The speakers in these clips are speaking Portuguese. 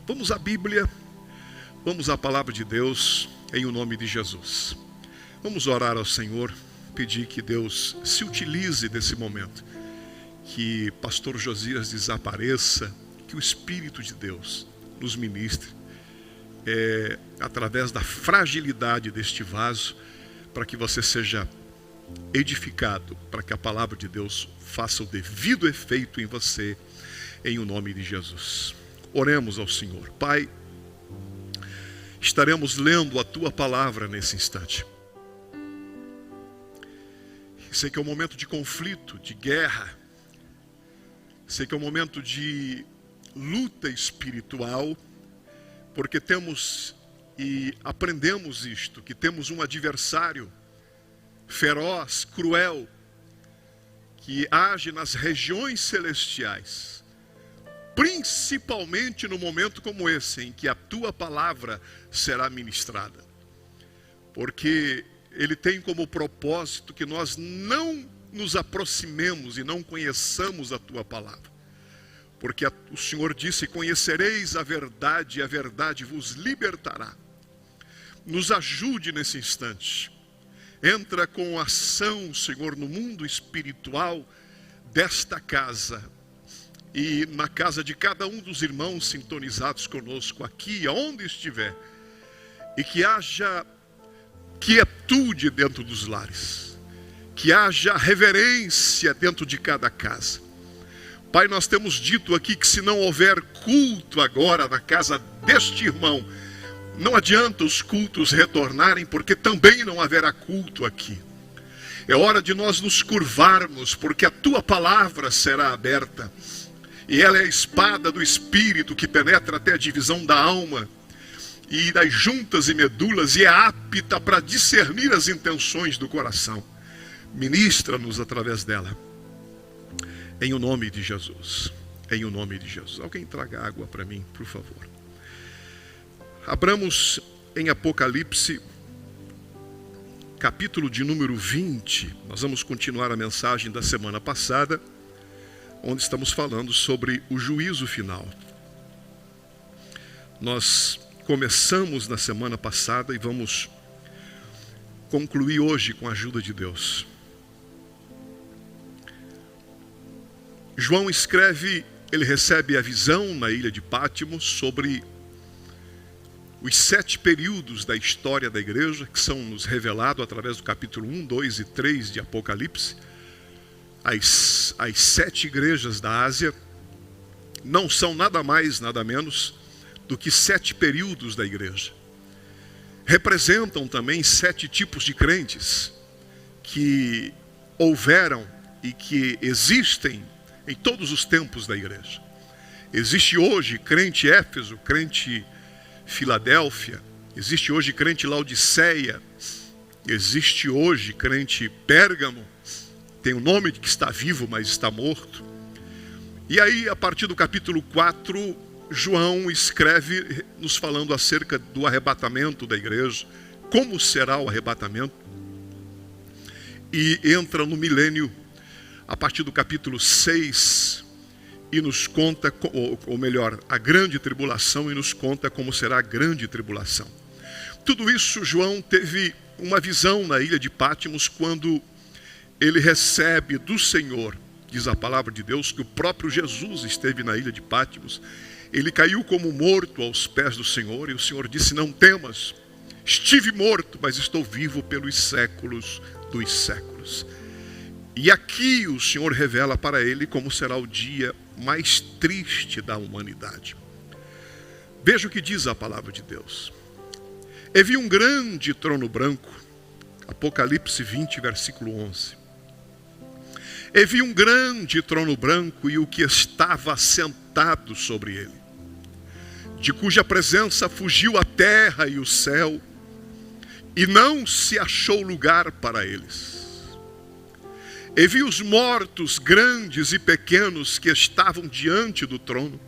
Vamos à Bíblia, vamos à palavra de Deus, em o nome de Jesus. Vamos orar ao Senhor, pedir que Deus se utilize desse momento, que pastor Josias desapareça, que o Espírito de Deus nos ministre, através da fragilidade deste vaso, para que você seja edificado, para que a palavra de Deus faça o devido efeito em você, em o nome de Jesus. Oremos ao Senhor. Pai, estaremos lendo a Tua palavra nesse instante. Sei que é um momento de conflito, de guerra. Sei que é um momento de luta espiritual, porque temos e aprendemos isto, que temos um adversário feroz, cruel, que age nas regiões celestiais, principalmente no momento como esse, em que a Tua palavra será ministrada. Porque ele tem como propósito que nós não nos aproximemos e não conheçamos a Tua palavra. Porque o Senhor disse: conhecereis a verdade e a verdade vos libertará. Nos ajude nesse instante. Entra com ação, Senhor, no mundo espiritual desta casa e na casa de cada um dos irmãos sintonizados conosco aqui, aonde estiver, e que haja quietude dentro dos lares, que haja reverência dentro de cada casa. Pai, nós temos dito aqui que se não houver culto agora na casa deste irmão, não adianta os cultos retornarem, porque também não haverá culto aqui. É hora de nós nos curvarmos, porque a Tua palavra será aberta. E ela é a espada do Espírito que penetra até a divisão da alma e das juntas e medulas, e é apta para discernir as intenções do coração. Ministra-nos através dela. Em o nome de Jesus. Em o nome de Jesus. Alguém traga água para mim, por favor. Abramos em Apocalipse, capítulo de número 20. Nós vamos continuar a mensagem da semana passada, onde estamos falando sobre o juízo final. Nós começamos na semana passada e vamos concluir hoje com a ajuda de Deus. João escreve, ele recebe a visão na ilha de Pátimos sobre os 7 períodos da história da igreja, que são nos revelados através do capítulo 1, 2 e 3 de Apocalipse. As 7 igrejas da Ásia não são nada mais, nada menos do que 7 períodos da igreja. Representam também 7 tipos de crentes que houveram e que existem em todos os tempos da igreja. Existe hoje crente Éfeso, crente Filadélfia, existe hoje crente Laodiceia, existe hoje crente Pérgamo, tem o nome de que está vivo, mas está morto. E aí, a partir do capítulo 4, João escreve nos falando acerca do arrebatamento da igreja, como será o arrebatamento, e entra no milênio a partir do capítulo 6, e nos conta, ou melhor, a grande tribulação, e nos conta como será a grande tribulação. Tudo isso João teve uma visão na ilha de Pátimos, quando ele recebe do Senhor, diz a palavra de Deus, que o próprio Jesus esteve na ilha de Pátimos. Ele caiu como morto aos pés do Senhor, e o Senhor disse: não temas, estive morto, mas estou vivo pelos séculos dos séculos. E aqui o Senhor revela para ele como será o dia mais triste da humanidade. Veja o que diz a palavra de Deus. E vi um grande trono branco, Apocalipse 20, versículo 11. E vi um grande trono branco e o que estava sentado sobre ele, de cuja presença fugiu a terra e o céu, e não se achou lugar para eles. E vi os mortos, grandes e pequenos, que estavam diante do trono,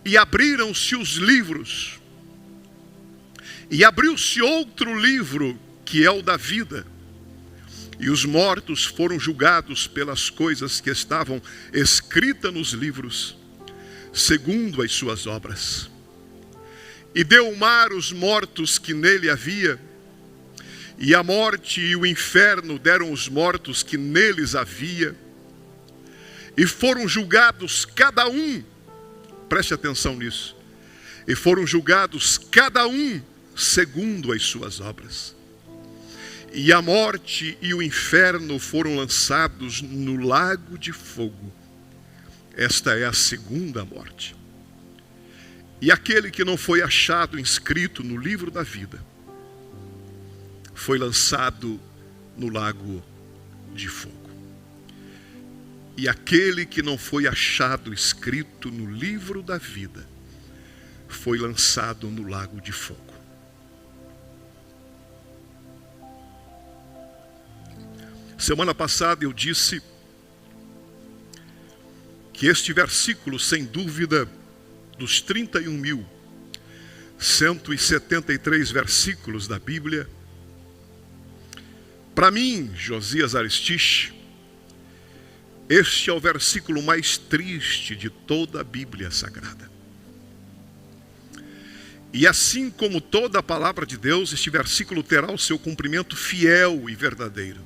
e abriram-se os livros, e abriu-se outro livro, que é o da vida, e os mortos foram julgados pelas coisas que estavam escritas nos livros, segundo as suas obras. E deu o mar os mortos que nele havia, e a morte e o inferno deram os mortos que neles havia, e foram julgados cada um, preste atenção nisso, e foram julgados cada um segundo as suas obras. E a morte e o inferno foram lançados no lago de fogo. Esta é a segunda morte. E aquele que não foi achado inscrito no livro da vida foi lançado no lago de fogo. E aquele que não foi achado escrito no livro da vida foi lançado no lago de fogo. Semana passada eu disse que este versículo, sem dúvida, dos 31.173 versículos da Bíblia, para mim, Josias Aristiche, este é o versículo mais triste de toda a Bíblia Sagrada. E assim como toda a palavra de Deus, este versículo terá o seu cumprimento fiel e verdadeiro.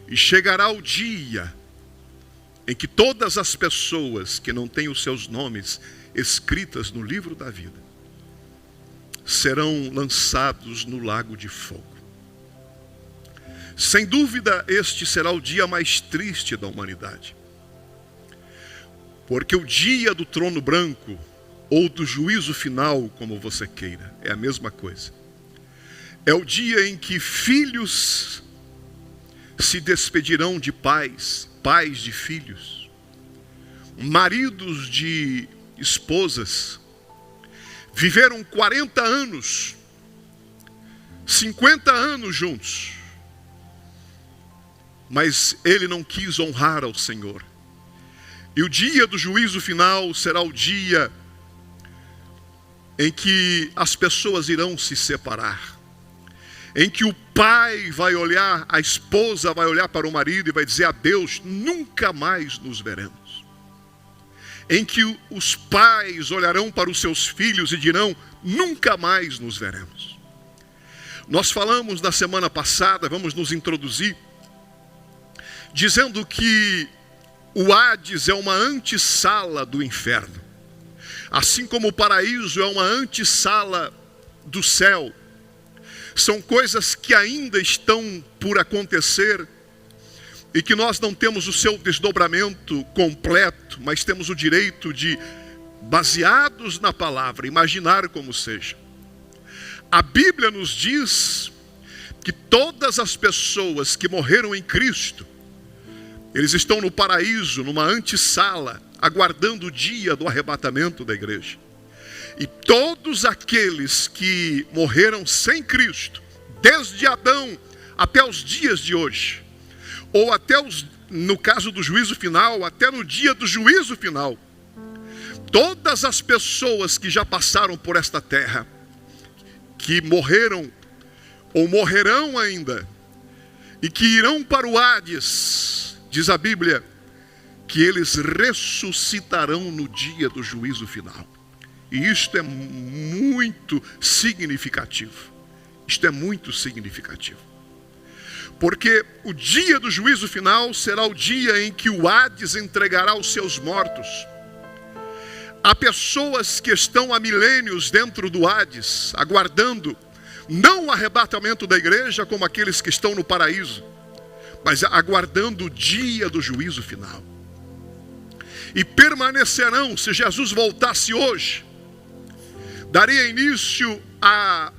E chegará o dia em que todas as pessoas que não têm os seus nomes escritas no livro da vida serão lançados no lago de fogo. Sem dúvida, este será o dia mais triste da humanidade. Porque o dia do trono branco, ou do juízo final, como você queira, é a mesma coisa. É o dia em que filhos se despedirão de pais, pais de filhos, maridos de esposas, viveram 40 anos, 50 anos juntos, mas ele não quis honrar ao Senhor. E o dia do juízo final será o dia em que as pessoas irão se separar, em que o pai vai olhar, a esposa vai olhar para o marido e vai dizer: adeus, nunca mais nos veremos. Em que os pais olharão para os seus filhos e dirão: nunca mais nos veremos. Nós falamos na semana passada, vamos nos introduzir, dizendo que o Hades é uma antessala do inferno. Assim como o paraíso é uma antessala do céu. São coisas que ainda estão por acontecer e que nós não temos o seu desdobramento completo, mas temos o direito de, baseados na palavra, imaginar como seja. A Bíblia nos diz que todas as pessoas que morreram em Cristo, eles estão no paraíso, numa antessala, aguardando o dia do arrebatamento da igreja. E todos aqueles que morreram sem Cristo, desde Adão até os dias de hoje, ou até no caso do juízo final, até no dia do juízo final, todas as pessoas que já passaram por esta terra, que morreram ou morrerão ainda, e que irão para o Hades, diz a Bíblia, que eles ressuscitarão no dia do juízo final. E isto é muito significativo. Isto é muito significativo. Porque o dia do juízo final será o dia em que o Hades entregará os seus mortos. Há pessoas que estão há milênios dentro do Hades, aguardando, não o arrebatamento da igreja como aqueles que estão no paraíso, mas aguardando o dia do juízo final. E permanecerão, se Jesus voltasse hoje, daria início à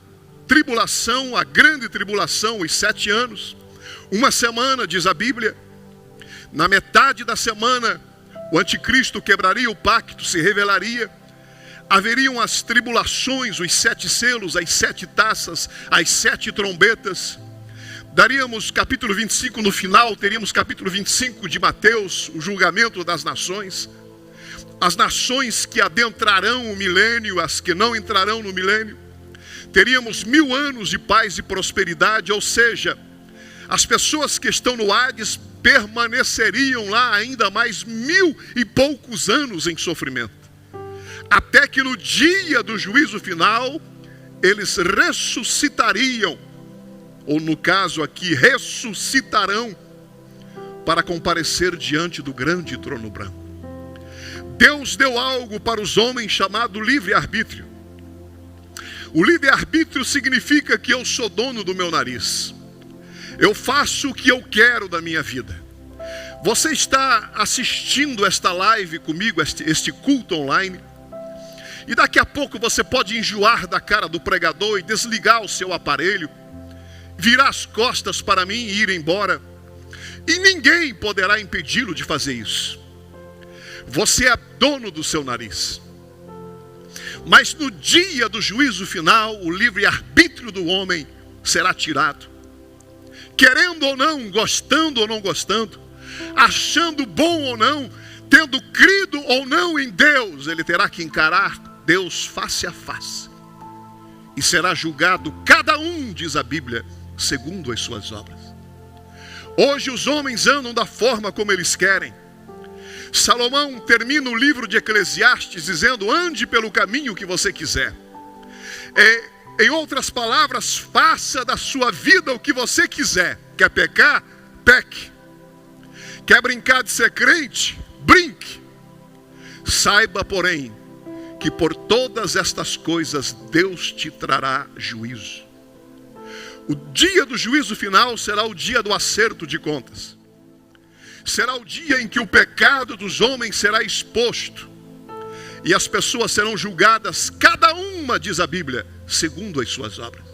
tribulação, a grande tribulação, os 7 anos, uma semana, diz a Bíblia. Na metade da semana, o anticristo quebraria o pacto, se revelaria. Haveriam as tribulações, os 7 selos, as 7 taças, as 7 trombetas. Daríamos capítulo 25 no final, teríamos capítulo 25 de Mateus, o julgamento das nações. As nações que adentrarão o milênio, as que não entrarão no milênio. Teríamos 1000 anos de paz e prosperidade, ou seja, as pessoas que estão no Hades permaneceriam lá ainda mais 1000 e poucos anos em sofrimento. até que no dia do juízo final, eles ressuscitariam, ou no caso aqui, ressuscitarão, para comparecer diante do grande trono branco. Deus deu algo para os homens chamado livre-arbítrio. O livre-arbítrio significa que eu sou dono do meu nariz. Eu faço o que eu quero da minha vida. Você está assistindo esta live comigo, este culto online, e daqui a pouco você pode enjoar da cara do pregador e desligar o seu aparelho, virar as costas para mim e ir embora. E ninguém poderá impedi-lo de fazer isso. Você é dono do seu nariz. Mas no dia do juízo final, o livre-arbítrio do homem será tirado. Querendo ou não, gostando ou não gostando, achando bom ou não, tendo crido ou não em Deus, ele terá que encarar Deus face a face. E será julgado cada um, diz a Bíblia, segundo as suas obras. Hoje os homens andam da forma como eles querem. Salomão termina o livro de Eclesiastes dizendo: ande pelo caminho que você quiser. Em outras palavras, faça da sua vida o que você quiser. Quer pecar? Peque. Quer brincar de ser crente? Brinque. Saiba, porém, que por todas estas coisas Deus te trará juízo. O dia do juízo final será o dia do acerto de contas. Será o dia em que o pecado dos homens será exposto. E as pessoas serão julgadas, cada uma, diz a Bíblia, segundo as suas obras.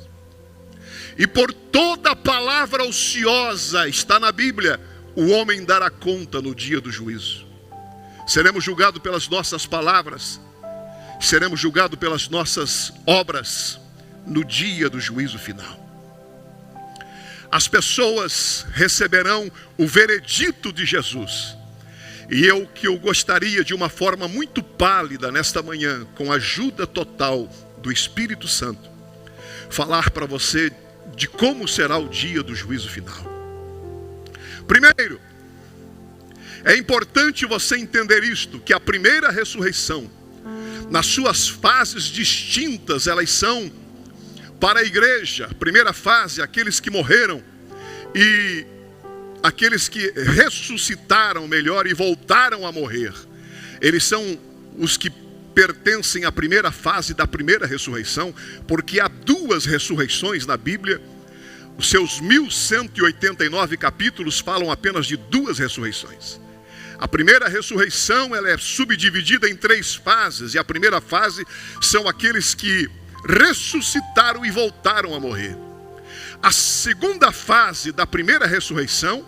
E por toda palavra ociosa, está na Bíblia, o homem dará conta no dia do juízo. Seremos julgados pelas nossas palavras, seremos julgados pelas nossas obras no dia do juízo final. As pessoas receberão o veredito de Jesus. E eu gostaria de uma forma muito pálida nesta manhã, com a ajuda total do Espírito Santo, falar para você de como será o dia do juízo final. Primeiro, é importante você entender isto, que a primeira ressurreição, nas suas fases distintas, elas são para a igreja. A primeira fase, aqueles que morreram e aqueles que ressuscitaram, melhor, e voltaram a morrer. Eles são os que pertencem à primeira fase da primeira ressurreição, porque há duas ressurreições na Bíblia. Os seus 1189 capítulos falam apenas de duas ressurreições. A primeira ressurreição, ela é subdividida em três fases, e a primeira fase são aqueles que ressuscitaram e voltaram a morrer. A segunda fase da primeira ressurreição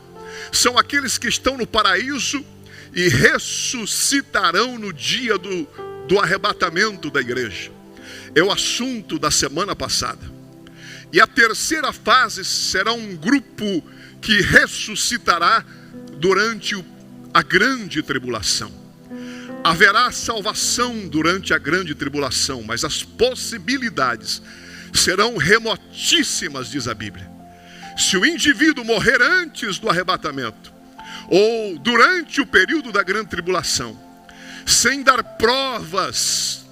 são aqueles que estão no paraíso e ressuscitarão no dia do arrebatamento da igreja. É o assunto da semana passada. E a terceira fase será um grupo que ressuscitará durante a grande tribulação. Haverá salvação durante a grande tribulação, mas as possibilidades serão remotíssimas, diz a Bíblia. Se o indivíduo morrer antes do arrebatamento, ou durante o período da grande tribulação, sem dar provas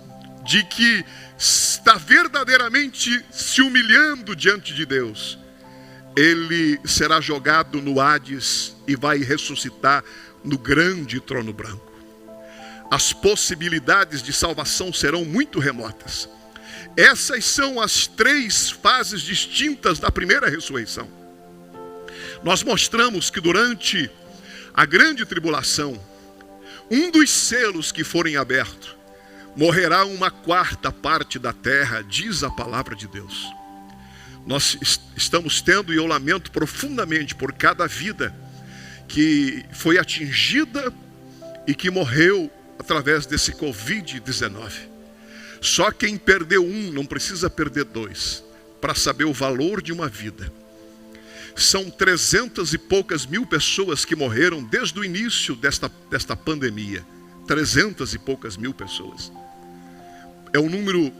de que está verdadeiramente se humilhando diante de Deus, ele será jogado no Hades e vai ressuscitar no grande trono branco. As possibilidades de salvação serão muito remotas. Essas são as três fases distintas da primeira ressurreição. Nós mostramos que durante a grande tribulação, um dos selos que forem abertos, morrerá uma quarta parte da terra, diz a palavra de Deus. Nós estamos tendo, e eu lamento profundamente por cada vida que foi atingida e que morreu através desse Covid-19. Só quem perdeu um não precisa perder dois para saber o valor de uma vida. São 300 e poucas mil pessoas que morreram desde o início desta pandemia. 300 e poucas mil pessoas. É um número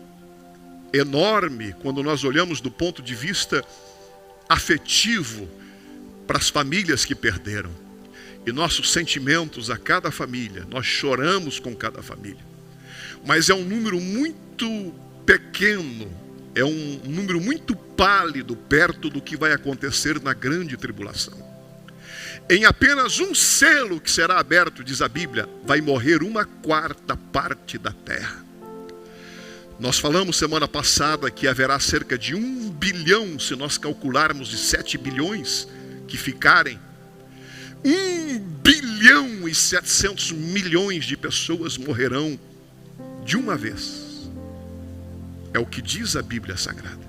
enorme quando nós olhamos do ponto de vista afetivo para as famílias que perderam. E nossos sentimentos a cada família, nós choramos com cada família. mas é um número muito pequeno, é um número muito pálido perto do que vai acontecer na grande tribulação. Em apenas um selo que será aberto, diz a Bíblia, vai morrer 1/4 parte da terra. Nós falamos semana passada que haverá cerca de 1 bilhão, se nós calcularmos de 7 bilhões que ficarem. 1 bilhão e 700 milhões de pessoas morrerão de uma vez. É o que diz a Bíblia Sagrada.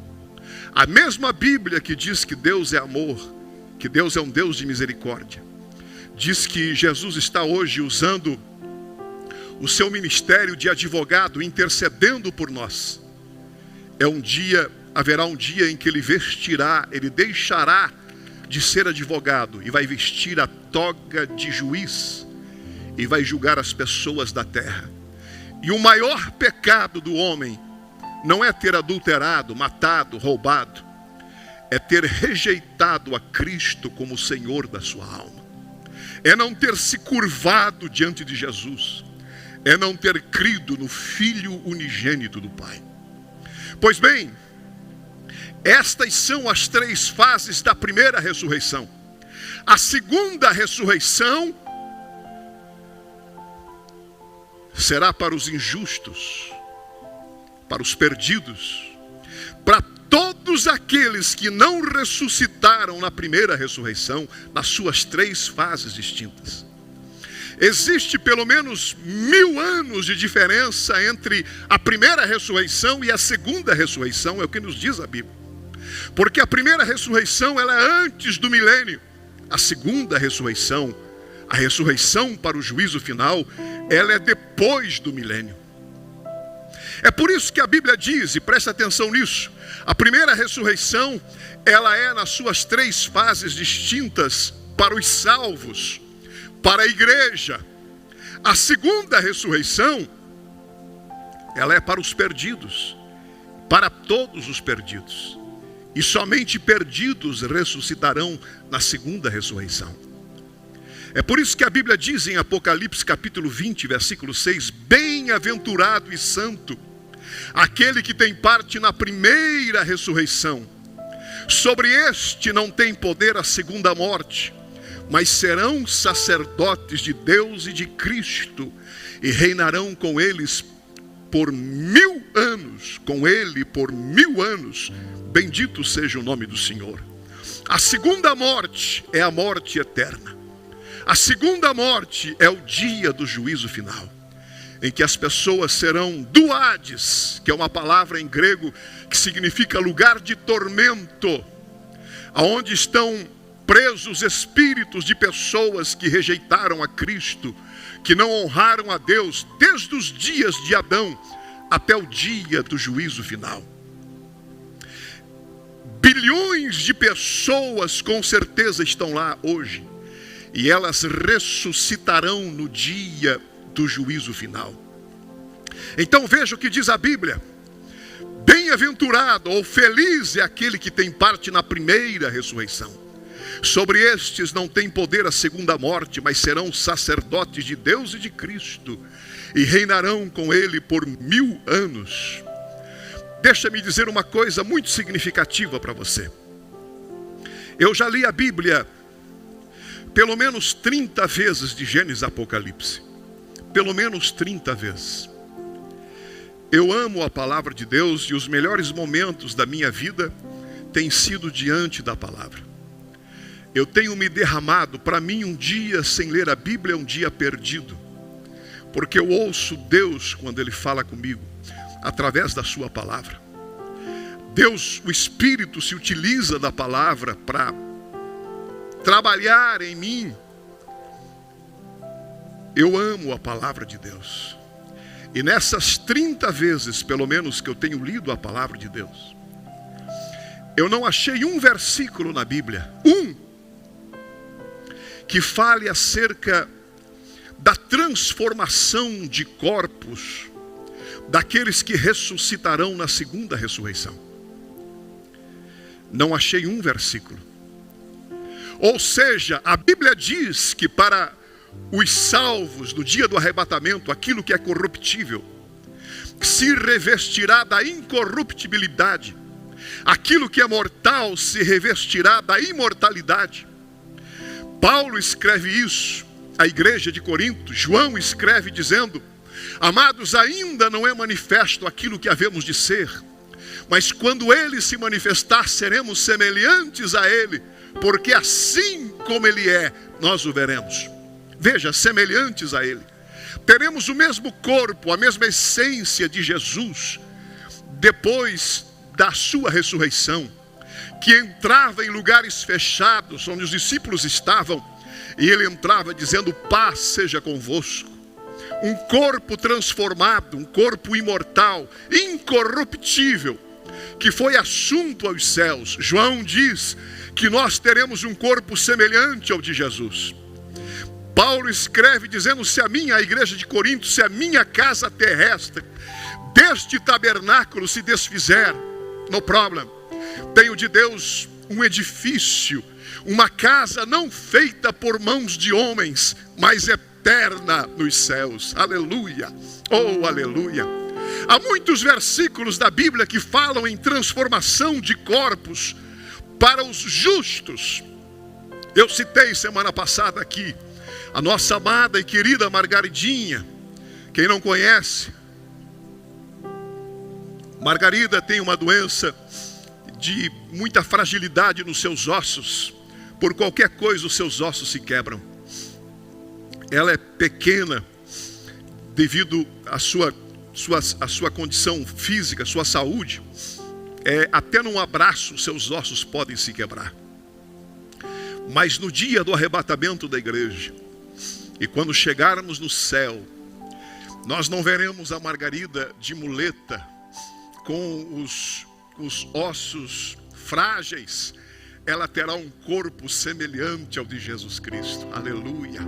A mesma Bíblia que diz que Deus é amor, que Deus é um Deus de misericórdia, diz que Jesus está hoje usando o seu ministério de advogado, intercedendo por nós. Haverá um dia em que ele deixará de ser advogado e vai vestir a toga de juiz e vai julgar as pessoas da terra. E o maior pecado do homem não é ter adulterado, matado, roubado, é ter rejeitado a Cristo como Senhor da sua alma. É não ter se curvado diante de Jesus. É não ter crido no Filho unigênito do Pai. Pois bem, estas são as 3 fases da primeira ressurreição. A segunda ressurreição será para os injustos, para os perdidos, para todos aqueles que não ressuscitaram na primeira ressurreição, nas suas 3 fases distintas. Existe pelo menos 1000 anos de diferença entre a primeira ressurreição e a segunda ressurreição, é o que nos diz a Bíblia. Porque a primeira ressurreição, ela é antes do milênio. A segunda ressurreição, a ressurreição para o juízo final, ela é depois do milênio. É por isso que a Bíblia diz, e presta atenção nisso, a primeira ressurreição, ela é nas suas 3 fases distintas para os salvos, para a igreja. A segunda ressurreição, ela é para os perdidos, para todos os perdidos. E somente perdidos ressuscitarão na segunda ressurreição. É por isso que a Bíblia diz em Apocalipse capítulo 20, versículo 6, bem-aventurado e santo aquele que tem parte na primeira ressurreição. Sobre este não tem poder a segunda morte, mas serão sacerdotes de Deus e de Cristo, e reinarão com eles por 1000 anos, com ele por 1000 anos. Bendito seja o nome do Senhor. A segunda morte é a morte eterna. A segunda morte é o dia do juízo final, em que as pessoas serão do Hades, que é uma palavra em grego que significa lugar de tormento, aonde estão presos espíritos de pessoas que rejeitaram a Cristo, que não honraram a Deus desde os dias de Adão até o dia do juízo final. Bilhões de pessoas com certeza estão lá hoje, e elas ressuscitarão no dia do juízo final. Então veja o que diz a Bíblia: bem-aventurado ou feliz é aquele que tem parte na primeira ressurreição. Sobre estes não tem poder a segunda morte, mas serão sacerdotes de Deus e de Cristo, e reinarão com ele por 1000 anos. Deixa-me dizer uma coisa muito significativa para você. Eu já li a Bíblia pelo menos 30 vezes, de Gênesis a Apocalipse. Pelo menos 30 vezes. Eu amo a palavra de Deus, e os melhores momentos da minha vida têm sido diante da palavra. Eu tenho me derramado. Para mim, um dia sem ler a Bíblia é um dia perdido, porque eu ouço Deus quando Ele fala comigo, através da sua palavra. Deus, o Espírito, se utiliza da palavra para trabalhar em mim. Eu amo a palavra de Deus. E nessas 30 vezes, pelo menos, que eu tenho lido a palavra de Deus, eu não achei um versículo na Bíblia, que fale acerca da transformação de corpos daqueles que ressuscitarão na segunda ressurreição. Não achei um versículo. Ou seja, a Bíblia diz que para os salvos no dia do arrebatamento, aquilo que é corruptível se revestirá da incorruptibilidade. Aquilo que é mortal se revestirá da imortalidade. Paulo escreve isso à igreja de Corinto. João escreve dizendo: amados, ainda não é manifesto aquilo que havemos de ser, mas quando ele se manifestar, seremos semelhantes a ele, porque assim como ele é, nós o veremos. Veja, semelhantes a ele. Teremos o mesmo corpo, a mesma essência de Jesus, depois da sua ressurreição, que entrava em lugares fechados, onde os discípulos estavam, e ele entrava dizendo: paz seja convosco. Um corpo transformado, um corpo imortal, incorruptível, que foi assunto aos céus. João diz que nós teremos um corpo semelhante ao de Jesus. Paulo escreve dizendo: se a igreja de Corinto, se a minha casa terrestre deste tabernáculo se desfizer, no problem, tenho de Deus um edifício, uma casa não feita por mãos de homens, mas eterna nos céus. Aleluia, oh aleluia. Há muitos versículos da Bíblia que falam em transformação de corpos para os justos. Eu citei semana passada aqui a nossa amada e querida Margaridinha. Quem não conhece, Margarida tem uma doença de muita fragilidade nos seus ossos. Por qualquer coisa os seus ossos se quebram. Ela é pequena devido à sua condição física, sua saúde. Até num abraço seus ossos podem se quebrar. Mas no dia do arrebatamento da igreja, e quando chegarmos no céu, nós não veremos a Margarida de muleta, com os ossos frágeis. Ela terá um corpo semelhante ao de Jesus Cristo. Aleluia.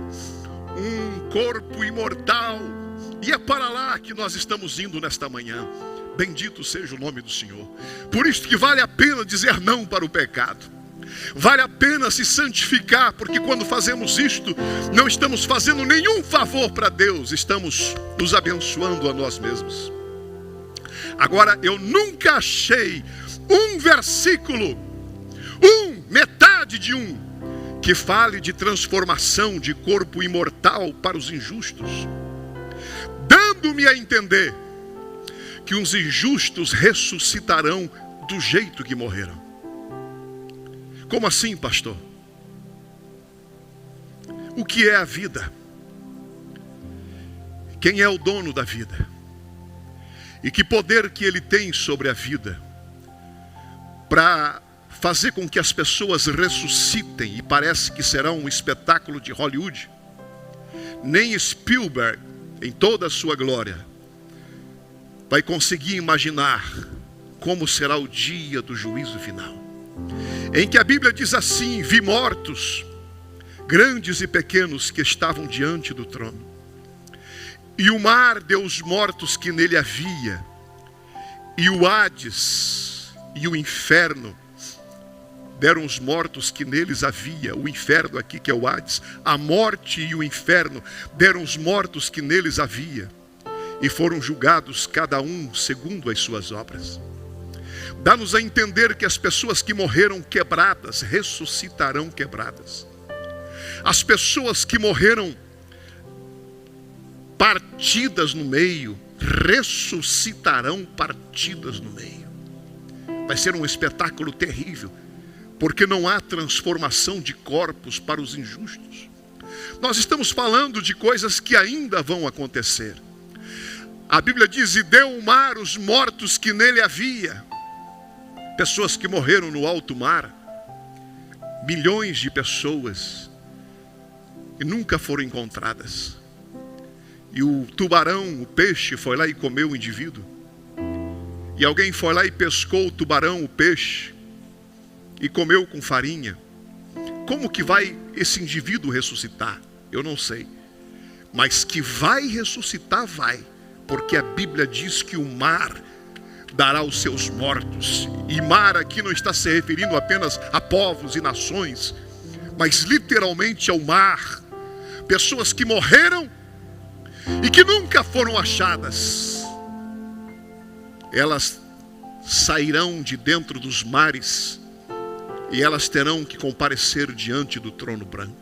Um corpo imortal. E é para lá que nós estamos indo nesta manhã. Bendito seja o nome do Senhor. Por isso que vale a pena dizer não para o pecado. Vale a pena se santificar, porque quando fazemos isto, não estamos fazendo nenhum favor para Deus, estamos nos abençoando a nós mesmos. Agora, eu nunca achei um versículo, metade de que fale de transformação de corpo imortal para os injustos, dando-me a entender que os injustos ressuscitarão do jeito que morreram. Como assim, pastor? O que é a vida? Quem é o dono da vida? E que poder que ele tem sobre a vida para fazer com que as pessoas ressuscitem? E parece que será um espetáculo de Hollywood. Nem Spielberg, em toda a sua glória, vai conseguir imaginar como será o dia do juízo final, em que a Bíblia diz assim: vi mortos, grandes e pequenos, que estavam diante do trono, e o mar deu os mortos que nele havia, e o Hades e o inferno deram os mortos que neles havia. O inferno aqui, que é o Hades, a morte e o inferno deram os mortos que neles havia, e foram julgados cada um segundo as suas obras. Dá-nos a entender que as pessoas que morreram quebradas ressuscitarão quebradas. As pessoas que morreram partidas no meio ressuscitarão partidas no meio. Vai ser um espetáculo terrível, porque não há transformação de corpos para os injustos. Nós estamos falando de coisas que ainda vão acontecer. A Bíblia diz: e deu o mar os mortos que nele havia. Pessoas que morreram no alto mar, milhões de pessoas, e nunca foram encontradas. E o tubarão, o peixe, foi lá e comeu o indivíduo. E alguém foi lá e pescou o tubarão, o peixe, e comeu com farinha. Como que vai esse indivíduo ressuscitar? Eu não sei. Mas que vai ressuscitar, vai. Porque a Bíblia diz que o mar dará os seus mortos. E mar aqui não está se referindo apenas a povos e nações, mas literalmente ao mar. Pessoas que morreram e que nunca foram achadas. elas sairão de dentro dos mares e elas terão que comparecer diante do trono branco.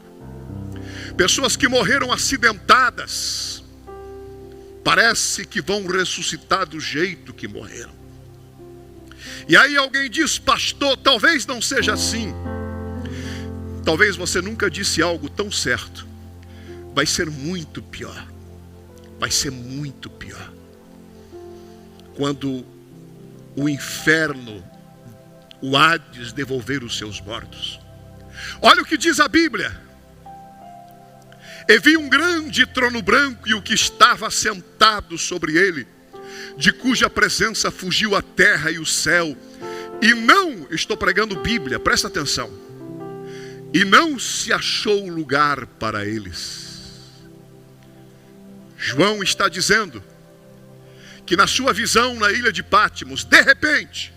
Pessoas que morreram acidentadas, parece que vão ressuscitar do jeito que morreram. E aí alguém diz: pastor, talvez não seja assim. Talvez você nunca disse algo tão certo. Vai ser muito pior. Vai ser muito pior. Quando o inferno, o Hades, devolver os seus mortos. Olha o que diz a Bíblia. E vi um grande trono branco e o que estava assentado sobre ele, de cuja presença fugiu a terra e o céu. E não, estou pregando Bíblia, presta atenção. E não se achou lugar para eles. João está dizendo que na sua visão na ilha de Patmos, de repente,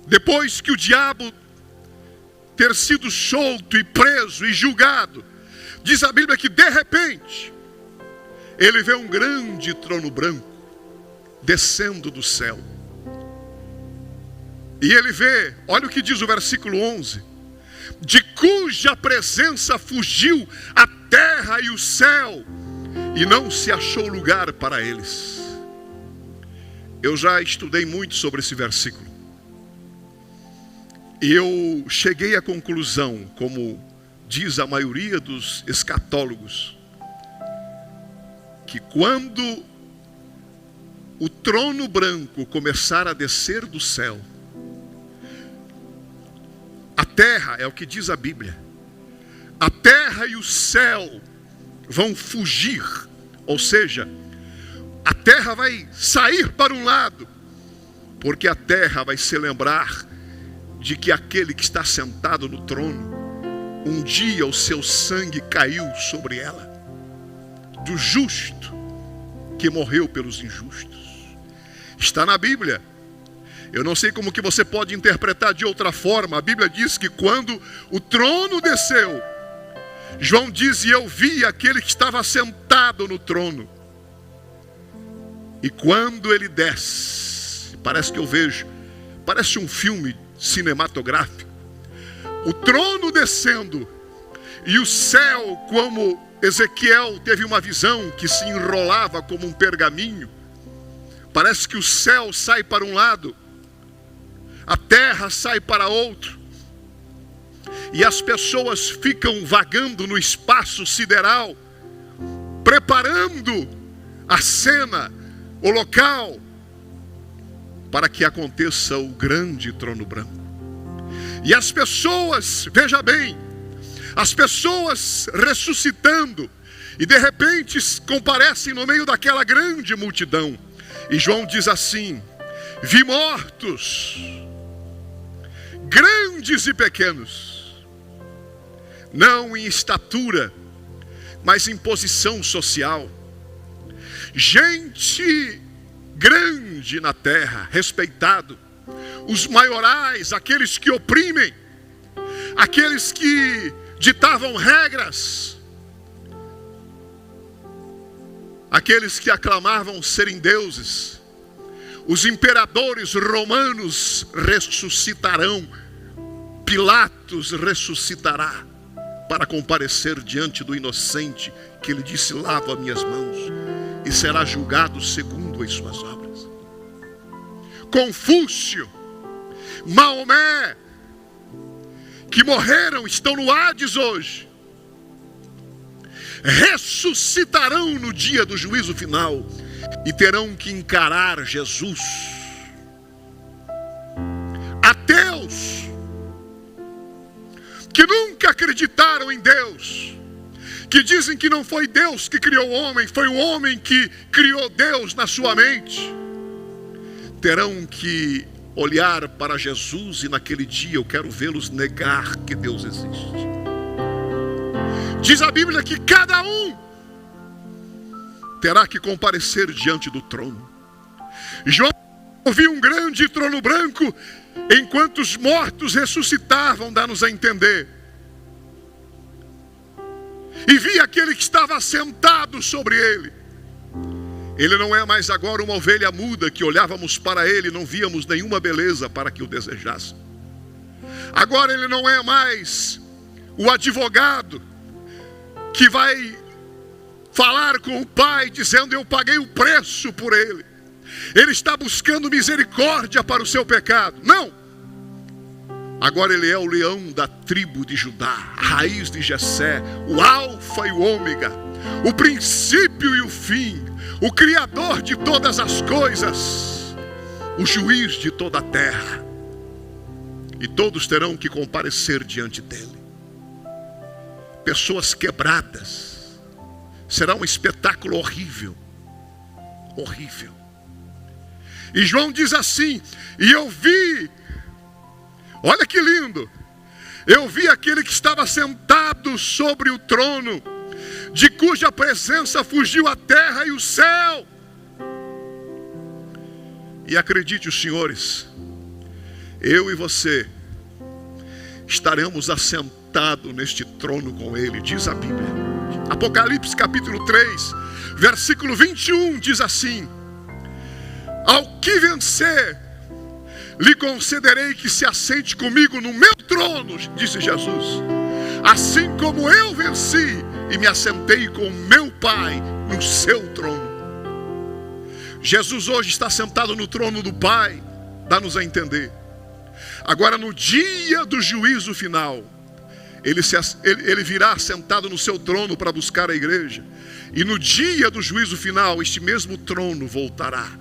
depois que o diabo ter sido solto e preso e julgado, diz a Bíblia que de repente, ele vê um grande trono branco descendo do céu. E ele vê, olha o que diz o versículo 11, de cuja presença fugiu a terra e o céu, e não se achou lugar para eles. Eu já estudei muito sobre esse versículo. E eu cheguei à conclusão, como diz a maioria dos escatólogos, que quando o trono branco começar a descer do céu, a terra, é o que diz a Bíblia, a terra e o céu vão fugir, ou seja, a terra vai sair para um lado, porque a terra vai se lembrar de que aquele que está sentado no trono, um dia o seu sangue caiu sobre ela, do justo que morreu pelos injustos. Está na Bíblia. Eu não sei como que você pode interpretar de outra forma. A Bíblia diz que quando o trono desceu, João diz: e eu vi aquele que estava sentado no trono. E quando ele desce, parece que eu vejo, parece um filme cinematográfico, o trono descendo, e o céu, como Ezequiel teve uma visão que se enrolava como um pergaminho, parece que o céu sai para um lado, a terra sai para outro, e as pessoas ficam vagando no espaço sideral, preparando a cena, o local, para que aconteça o grande trono branco. E as pessoas, veja bem, as pessoas ressuscitando, e de repente comparecem no meio daquela grande multidão. E João diz assim: vi mortos, grandes e pequenos, não em estatura, mas em posição social. Gente grande na terra, respeitado, os maiorais, aqueles que oprimem, aqueles que ditavam regras, aqueles que aclamavam serem deuses, os imperadores romanos ressuscitarão, Pilatos ressuscitará para comparecer diante do inocente que ele disse: lava minhas mãos, e será julgado segundo as suas obras. Confúcio, Maomé, que morreram, estão no Hades hoje, ressuscitarão no dia do juízo final e terão que encarar Jesus. Ateus que nunca acreditaram em Deus, que dizem que não foi Deus que criou o homem, foi o homem que criou Deus na sua mente, terão que olhar para Jesus, e naquele dia eu quero vê-los negar que Deus existe. Diz a Bíblia que cada um terá que comparecer diante do trono. João viu um grande trono branco, enquanto os mortos ressuscitavam, dá-nos a entender. E vi aquele que estava sentado sobre ele. Ele não é mais agora uma ovelha muda que olhávamos para ele e não víamos nenhuma beleza para que o desejasse. Agora ele não é mais o advogado que vai falar com o Pai dizendo: eu paguei o preço por ele. Ele está buscando misericórdia para o seu pecado. Não! Agora ele é o leão da tribo de Judá, a raiz de Jessé, o alfa e o ômega, o princípio e o fim, o criador de todas as coisas, o juiz de toda a terra. E todos terão que comparecer diante dele. Pessoas quebradas. Será um espetáculo horrível. Horrível. E João diz assim: e eu vi, olha que lindo, eu vi aquele que estava sentado sobre o trono, de cuja presença fugiu a terra e o céu. E acredite, os senhores, eu e você estaremos assentados neste trono com ele, diz a Bíblia. Apocalipse capítulo 3, versículo 21 diz assim: ao que vencer, lhe concederei que se assente comigo no meu trono, disse Jesus, assim como eu venci e me assentei com meu Pai no seu trono. Jesus hoje está sentado no trono do Pai, dá-nos a entender. Agora, no dia do juízo final, ele virá sentado no seu trono para buscar a igreja. E no dia do juízo final, este mesmo trono voltará.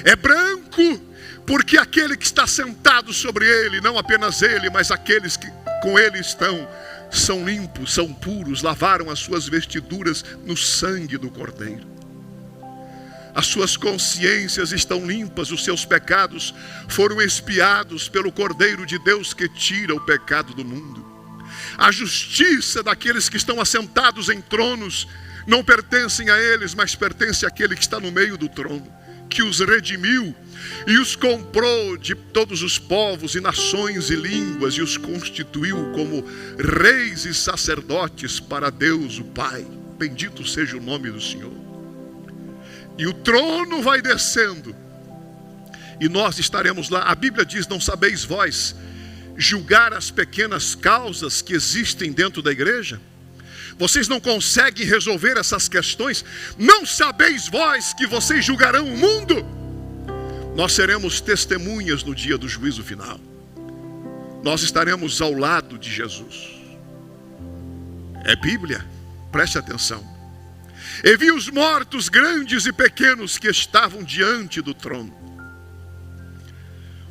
É branco, porque aquele que está sentado sobre ele, não apenas ele, mas aqueles que com ele estão, são limpos, são puros, lavaram as suas vestiduras no sangue do Cordeiro. As suas consciências estão limpas, os seus pecados foram expiados pelo Cordeiro de Deus que tira o pecado do mundo. A justiça daqueles que estão assentados em tronos não pertencem a eles, mas pertence àquele que está no meio do trono, que os redimiu e os comprou de todos os povos e nações e línguas e os constituiu como reis e sacerdotes para Deus o Pai. Bendito seja o nome do Senhor. E o trono vai descendo e nós estaremos lá. A Bíblia diz: não sabeis vós julgar as pequenas causas que existem dentro da igreja? Vocês não conseguem resolver essas questões? Não sabeis vós que vocês julgarão o mundo? Nós seremos testemunhas no dia do juízo final. Nós estaremos ao lado de Jesus. É Bíblia, preste atenção. E vi os mortos grandes e pequenos que estavam diante do trono.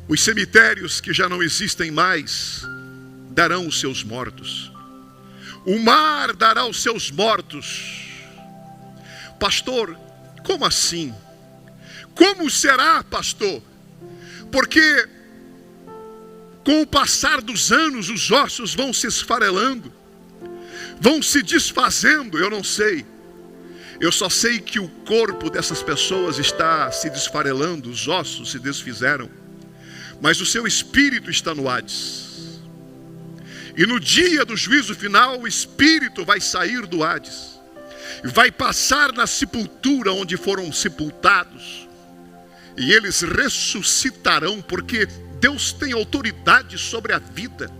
Os cemitérios que já não existem mais darão os seus mortos. O mar dará os seus mortos. Pastor, como assim? Como será, pastor? Porque com o passar dos anos os ossos vão se esfarelando, vão se desfazendo, eu não sei. Eu só sei que o corpo dessas pessoas está se desfarelando, os ossos se desfizeram, mas o seu espírito está no Hades. E no dia do juízo final, o espírito vai sair do Hades, vai passar na sepultura onde foram sepultados, e eles ressuscitarão, porque Deus tem autoridade sobre a vida.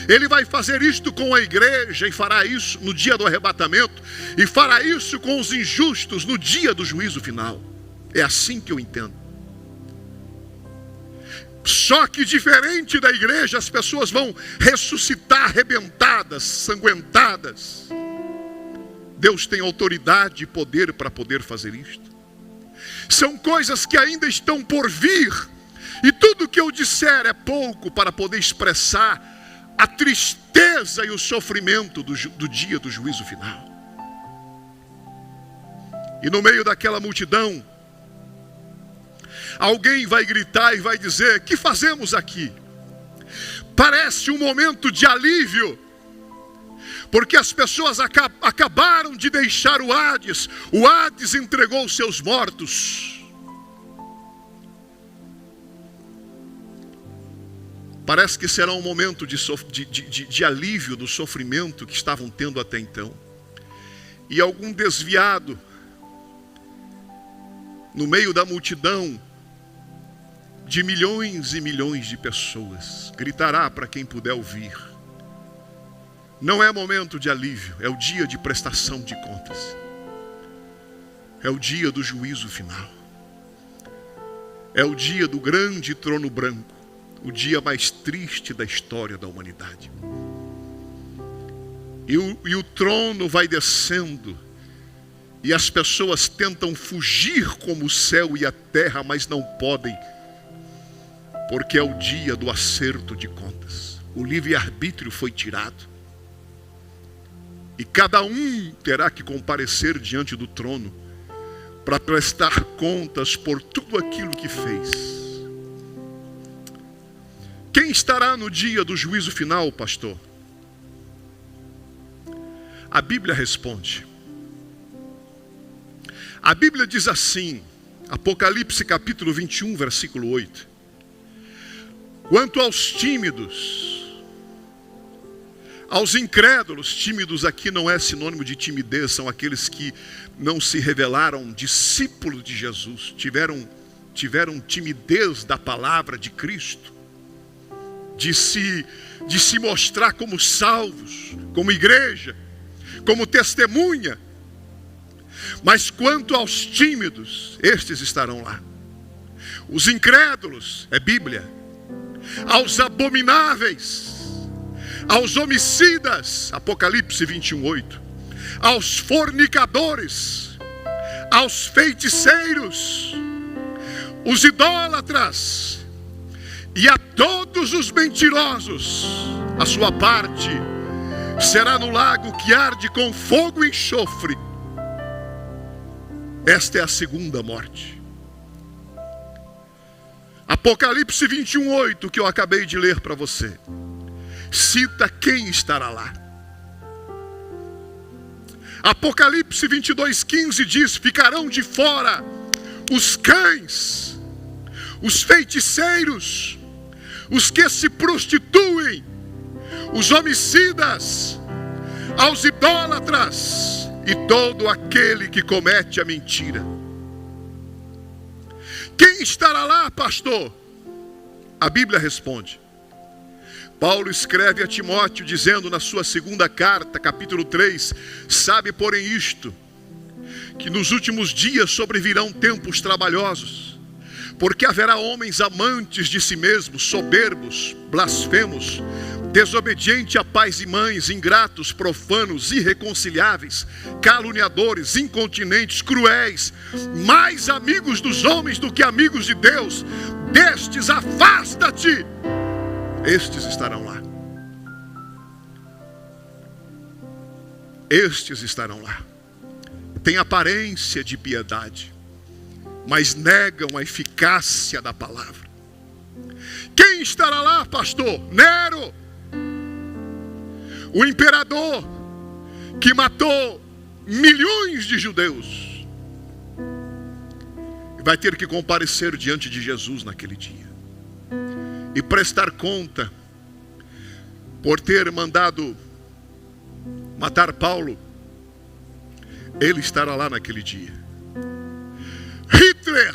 Ele vai fazer isto com a igreja e fará isso no dia do arrebatamento, e fará isso com os injustos no dia do juízo final. É assim que eu entendo. Só que diferente da igreja, as pessoas vão ressuscitar arrebentadas, sanguentadas. Deus tem autoridade e poder para poder fazer isto. São coisas que ainda estão por vir, e tudo que eu disser é pouco para poder expressar a tristeza e o sofrimento do dia do juízo final. E no meio daquela multidão, alguém vai gritar e vai dizer: que fazemos aqui? Parece um momento de alívio, porque as pessoas acabaram de deixar o Hades. O Hades entregou os seus mortos. Parece que será um momento de alívio do sofrimento que estavam tendo até então. E algum desviado no meio da multidão de milhões e milhões de pessoas, gritará para quem puder ouvir: não é momento de alívio, é o dia de prestação de contas. É o dia do juízo final. É o dia do grande trono branco, o dia mais triste da história da humanidade. E o trono vai descendo, e as pessoas tentam fugir como o céu e a terra, mas não podem, porque é o dia do acerto de contas. O livre-arbítrio foi tirado, e cada um terá que comparecer diante do trono para prestar contas por tudo aquilo que fez. Quem estará no dia do juízo final, pastor? A Bíblia responde. A Bíblia diz assim, Apocalipse capítulo 21, versículo 8. Quanto aos tímidos, aos incrédulos, tímidos aqui não é sinônimo de timidez, são aqueles que não se revelaram discípulos de Jesus, tiveram timidez da palavra de Cristo, de se mostrar como salvos, como igreja, como testemunha. Mas quanto aos tímidos, estes estarão lá. Os incrédulos, é Bíblia. Aos abomináveis, aos homicidas, Apocalipse 21, 8. Aos fornicadores, aos feiticeiros, os idólatras e a todos os mentirosos, a sua parte será no lago que arde com fogo e enxofre. Esta é a segunda morte. Apocalipse 21, 8, que eu acabei de ler para você, cita quem estará lá. Apocalipse 22, 15 diz: ficarão de fora os cães, os feiticeiros, os que se prostituem, os homicidas, aos idólatras e todo aquele que comete a mentira. Quem estará lá, pastor? A Bíblia responde. Paulo escreve a Timóteo dizendo na sua segunda carta, capítulo 3, sabe, porém, isto, que nos últimos dias sobrevirão tempos trabalhosos, porque haverá homens amantes de si mesmos, soberbos, blasfemos, desobedientes a pais e mães, ingratos, profanos, irreconciliáveis, caluniadores, incontinentes, cruéis, mais amigos dos homens do que amigos de Deus. Destes afasta-te. Estes estarão lá. Estes estarão lá. Têm aparência de piedade, mas negam a eficácia da palavra. Quem estará lá, pastor? Nero, o imperador que matou milhões de judeus, vai ter que comparecer diante de Jesus naquele dia e prestar conta por ter mandado matar Paulo. Ele estará lá naquele dia. Hitler,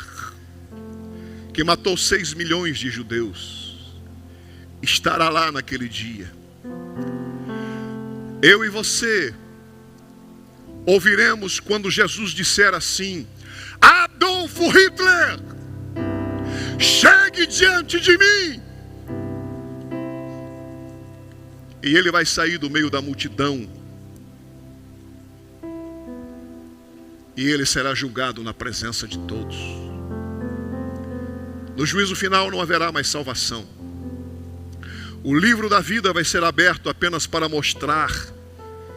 que matou 6 milhões de judeus, estará lá naquele dia. Eu e você ouviremos quando Jesus disser assim: Adolf Hitler, chegue diante de mim. E ele vai sair do meio da multidão, e ele será julgado na presença de todos. No juízo final não haverá mais salvação. O livro da vida vai ser aberto apenas para mostrar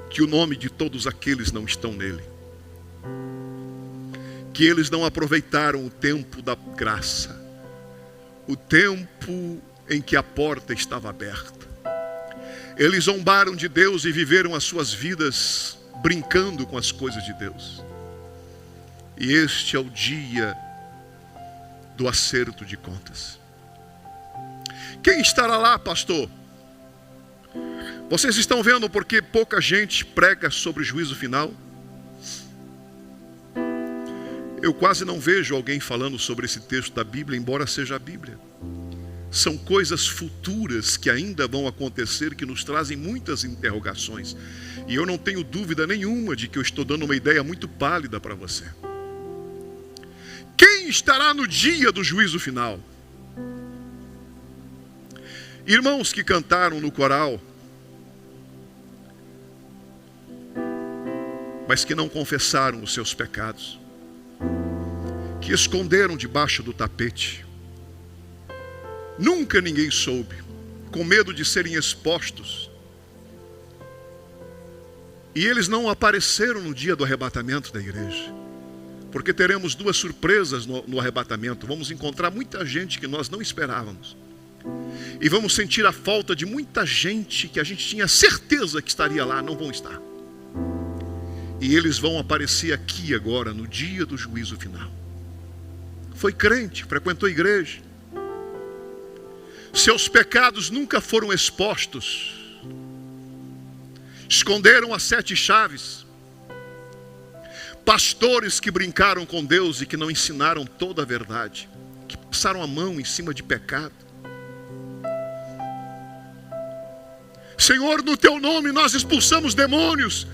que o nome de todos aqueles não estão nele, que eles não aproveitaram o tempo da graça, o tempo em que a porta estava aberta. Eles zombaram de Deus e viveram as suas vidas brincando com as coisas de Deus. E este é o dia do acerto de contas. Quem estará lá, pastor? Vocês estão vendo porque pouca gente prega sobre o juízo final? Eu quase não vejo alguém falando sobre esse texto da Bíblia, embora seja a Bíblia. São coisas futuras que ainda vão acontecer, que nos trazem muitas interrogações. E eu não tenho dúvida nenhuma de que eu estou dando uma ideia muito pálida para você. Quem estará no dia do juízo final? Irmãos que cantaram no coral, mas que não confessaram os seus pecados, que esconderam debaixo do tapete. Nunca ninguém soube, com medo de serem expostos. E eles não apareceram no dia do arrebatamento da igreja. Porque teremos duas surpresas no arrebatamento. Vamos encontrar muita gente que nós não esperávamos. E vamos sentir a falta de muita gente que a gente tinha certeza que estaria lá, não vão estar. E eles vão aparecer aqui agora, no dia do juízo final. Foi crente, frequentou a igreja. Seus pecados nunca foram expostos. Esconderam as 7 chaves. Pastores que brincaram com Deus e que não ensinaram toda a verdade. Que passaram a mão em cima de pecado. Senhor, no teu nome nós expulsamos demônios.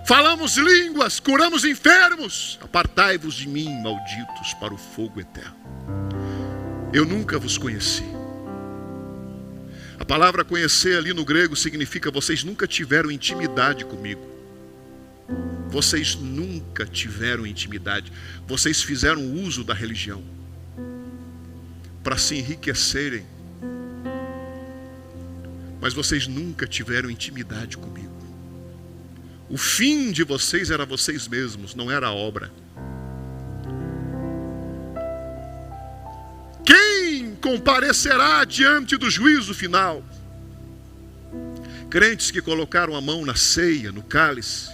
Falamos línguas, curamos enfermos. Apartai-vos de mim, malditos, para o fogo eterno. Eu nunca vos conheci. A palavra conhecer ali no grego significa vocês nunca tiveram intimidade comigo. Vocês nunca tiveram intimidade. Vocês fizeram uso da religião para se enriquecerem. Mas vocês nunca tiveram intimidade comigo. O fim de vocês era vocês mesmos, não era a obra. Quem comparecerá diante do juízo final? Crentes que colocaram a mão na ceia, no cálice,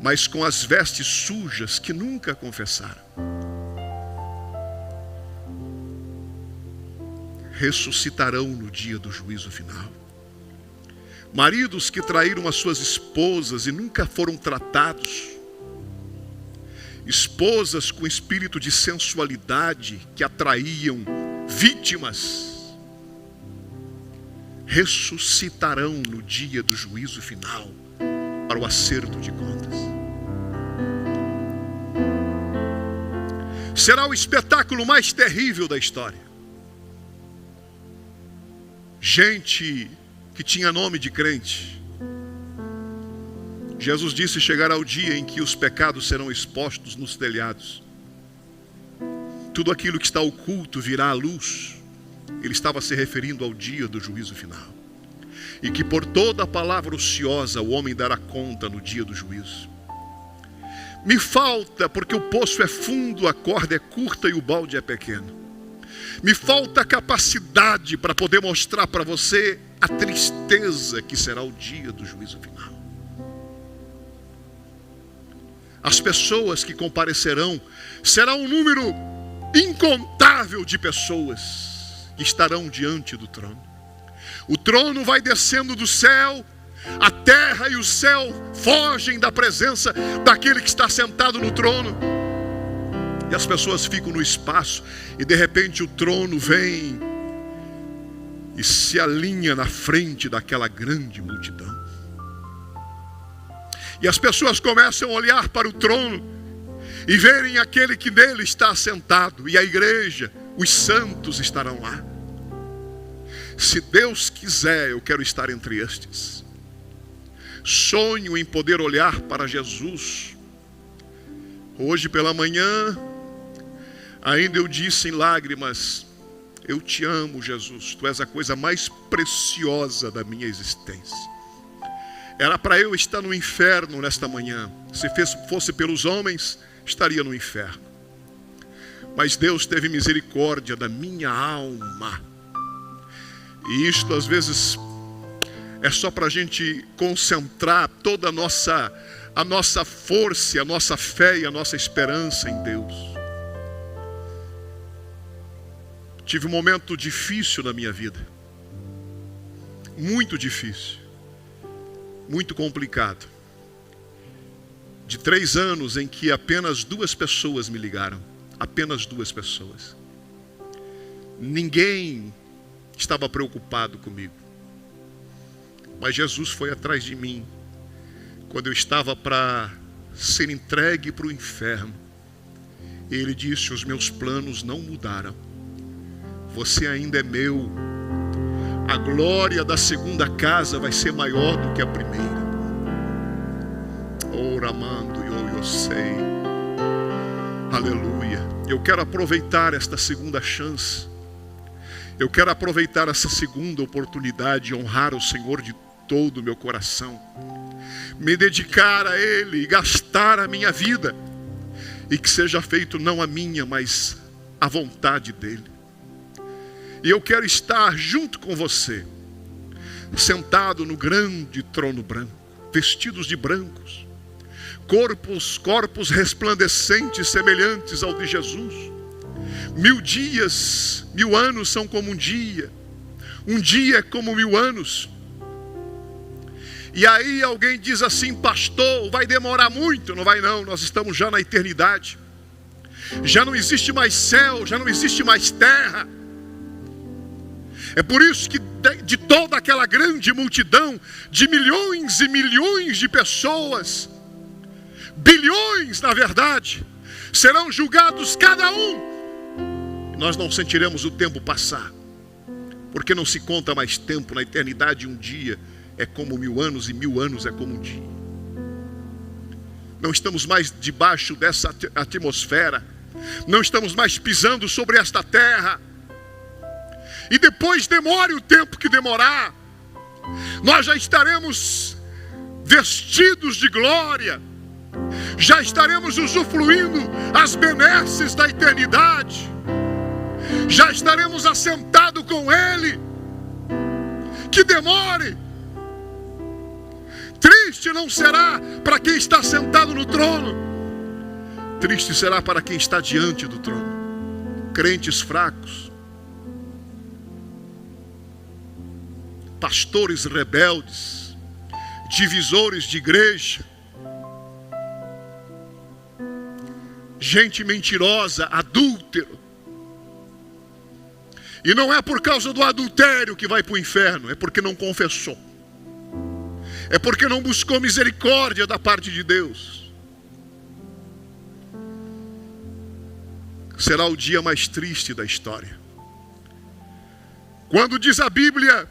mas com as vestes sujas que nunca confessaram. Ressuscitarão no dia do juízo final. Maridos que traíram as suas esposas e nunca foram tratados. Esposas com espírito de sensualidade que atraíam vítimas. Ressuscitarão no dia do juízo final para o acerto de contas. Será o espetáculo mais terrível da história. Gente que tinha nome de crente. Jesus disse: chegará o dia em que os pecados serão expostos nos telhados. Tudo aquilo que está oculto virá à luz. Ele estava se referindo ao dia do juízo final. E que por toda a palavra ociosa o homem dará conta no dia do juízo. Me falta, porque o poço é fundo, a corda é curta e o balde é pequeno. Me falta capacidade para poder mostrar para você a tristeza que será o dia do juízo final. As pessoas que comparecerão será um número incontável de pessoas que estarão diante do trono. O trono vai descendo do céu, a terra e o céu fogem da presença daquele que está sentado no trono. E as pessoas ficam no espaço e de repente o trono vem e se alinha na frente daquela grande multidão. E as pessoas começam a olhar para o trono e verem aquele que nele está assentado. E a igreja, os santos estarão lá. Se Deus quiser, eu quero estar entre estes. Sonho em poder olhar para Jesus. Hoje pela manhã, ainda eu disse em lágrimas: eu te amo, Jesus, tu és a coisa mais preciosa da minha existência. Era para eu estar no inferno nesta manhã. Se fosse pelos homens, estaria no inferno. Mas Deus teve misericórdia da minha alma. E isto às vezes é só para a gente concentrar toda a nossa força, a nossa fé e a nossa esperança em Deus. Tive um momento difícil na minha vida. Muito difícil. Muito complicado. de 3 anos em que apenas 2 pessoas me ligaram. Apenas 2 pessoas. Ninguém estava preocupado comigo. Mas Jesus foi atrás de mim quando eu estava para ser entregue para o inferno. Ele disse: os meus planos não mudaram. Você ainda é meu. A glória da segunda casa vai ser maior do que a primeira. Oramando eu sei. Aleluia. Eu quero aproveitar esta segunda chance. Eu quero aproveitar essa segunda oportunidade e honrar o Senhor de todo o meu coração. Me dedicar a Ele e gastar a minha vida. E que seja feito não a minha, mas a vontade dEle. E eu quero estar junto com você, sentado no grande trono branco, vestidos de brancos, corpos resplandecentes, semelhantes ao de Jesus. 1000 dias, 1000 anos são como um dia é como 1000 anos. E aí alguém diz assim: pastor, vai demorar muito. Não vai não, nós estamos já na eternidade. Já não existe mais céu, já não existe mais terra. É por isso que de toda aquela grande multidão, de milhões e milhões de pessoas, bilhões na verdade, serão julgados cada um. Nós não sentiremos o tempo passar, porque não se conta mais tempo. Na eternidade um dia é como 1000 anos e 1000 anos é como um dia. Não estamos mais debaixo dessa atmosfera, não estamos mais pisando sobre esta terra. E depois, demore o tempo que demorar, nós já estaremos vestidos de glória, já estaremos usufruindo as benesses da eternidade, já estaremos assentados com Ele. Que demore. Triste não será para quem está sentado no trono, triste será para quem está diante do trono. Crentes fracos, pastores rebeldes, divisores de igreja, gente mentirosa, adúltero. E não é por causa do adultério que vai para o inferno, é porque não confessou, é porque não buscou misericórdia da parte de Deus. Será o dia mais triste da história, quando diz a Bíblia,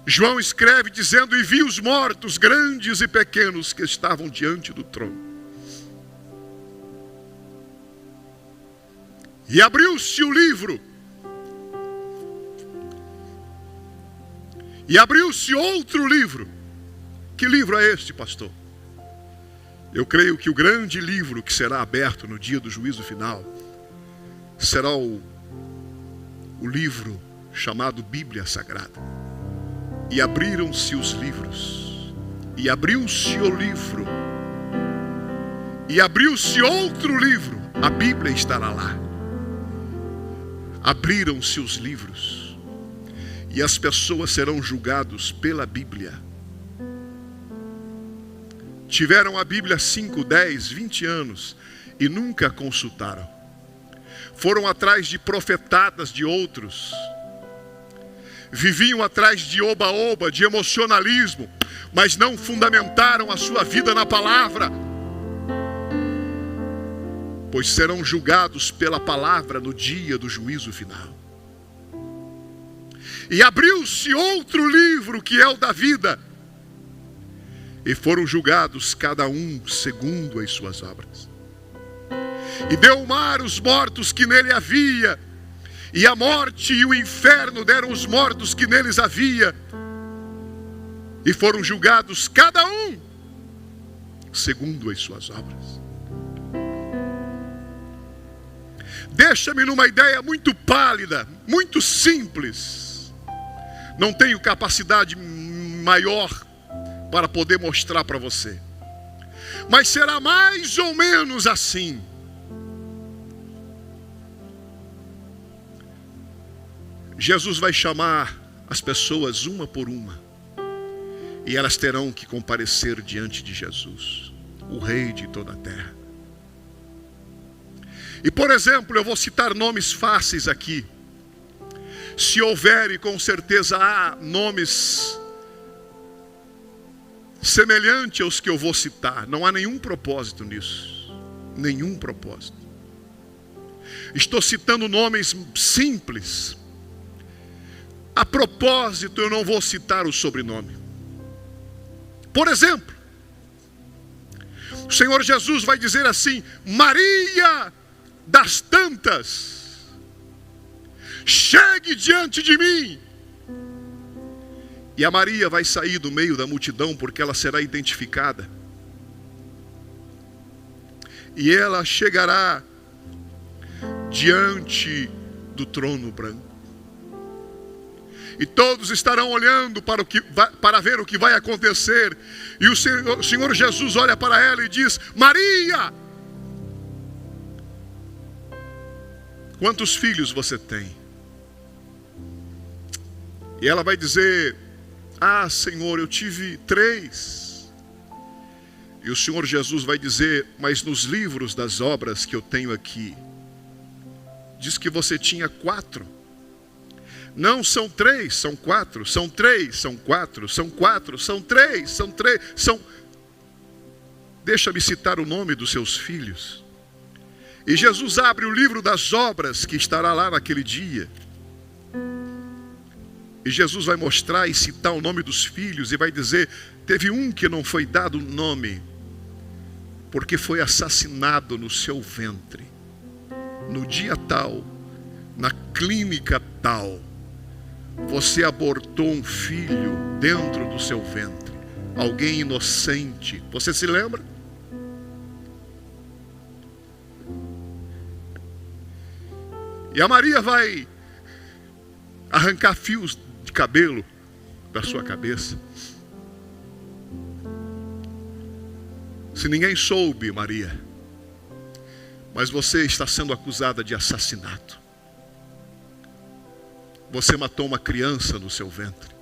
João escreve dizendo: e vi os mortos, grandes e pequenos, que estavam diante do trono. E abriu-se o livro. E abriu-se outro livro. Que livro é este, pastor? Eu creio que o grande livro que será aberto no dia do juízo final será o livro chamado Bíblia Sagrada. E abriram-se os livros, e abriu-se o livro, e abriu-se outro livro, a Bíblia estará lá. Abriram-se os livros, e as pessoas serão julgadas pela Bíblia. Tiveram a Bíblia 5, 10, 20 anos e nunca a consultaram. Foram atrás de profetadas de outros, viviam atrás de oba-oba, de emocionalismo, mas não fundamentaram a sua vida na palavra, pois serão julgados pela palavra no dia do juízo final. E abriu-se outro livro, que é o da vida, e foram julgados cada um segundo as suas obras. E deu o mar os mortos que nele havia, e a morte e o inferno deram os mortos que neles havia, e foram julgados cada um segundo as suas obras. Deixa-me numa ideia muito pálida, muito simples. Não tenho capacidade maior para poder mostrar para você, mas será mais ou menos assim. Jesus vai chamar as pessoas uma por uma E elas terão que comparecer diante de Jesus, o Rei de toda a terra. E, por exemplo, eu vou citar nomes fáceis aqui. Se houver, e com certeza há nomes semelhantes aos que eu vou citar, não há nenhum propósito nisso. Nenhum propósito. Estou citando nomes simples. A propósito, eu não vou citar o sobrenome. Por exemplo, o Senhor Jesus vai dizer assim: Maria das tantas, chegue diante de mim. E a Maria vai sair do meio da multidão, porque ela será identificada. E ela chegará diante do trono branco. E todos estarão olhando para ver o que vai acontecer. E o Senhor Jesus olha para ela e diz: Maria, quantos filhos você tem? E ela vai dizer: ah, Senhor, eu tive 3. E o Senhor Jesus vai dizer: mas nos livros das obras que eu tenho aqui, diz que você tinha 4. Não são 3, são 4, são 3, são 4, são 4, são 3, são 3, são... Deixa-me citar o nome dos seus filhos. E Jesus abre o livro das obras que estará lá naquele dia. E Jesus vai mostrar e citar o nome dos filhos e vai dizer: teve um que não foi dado nome, porque foi assassinado no seu ventre, no dia tal, na clínica tal. Você abortou um filho dentro do seu ventre, alguém inocente. Você se lembra? E a Maria vai arrancar fios de cabelo da sua cabeça. Se ninguém soube, Maria, mas você está sendo acusada de assassinato. Você matou uma criança no seu ventre.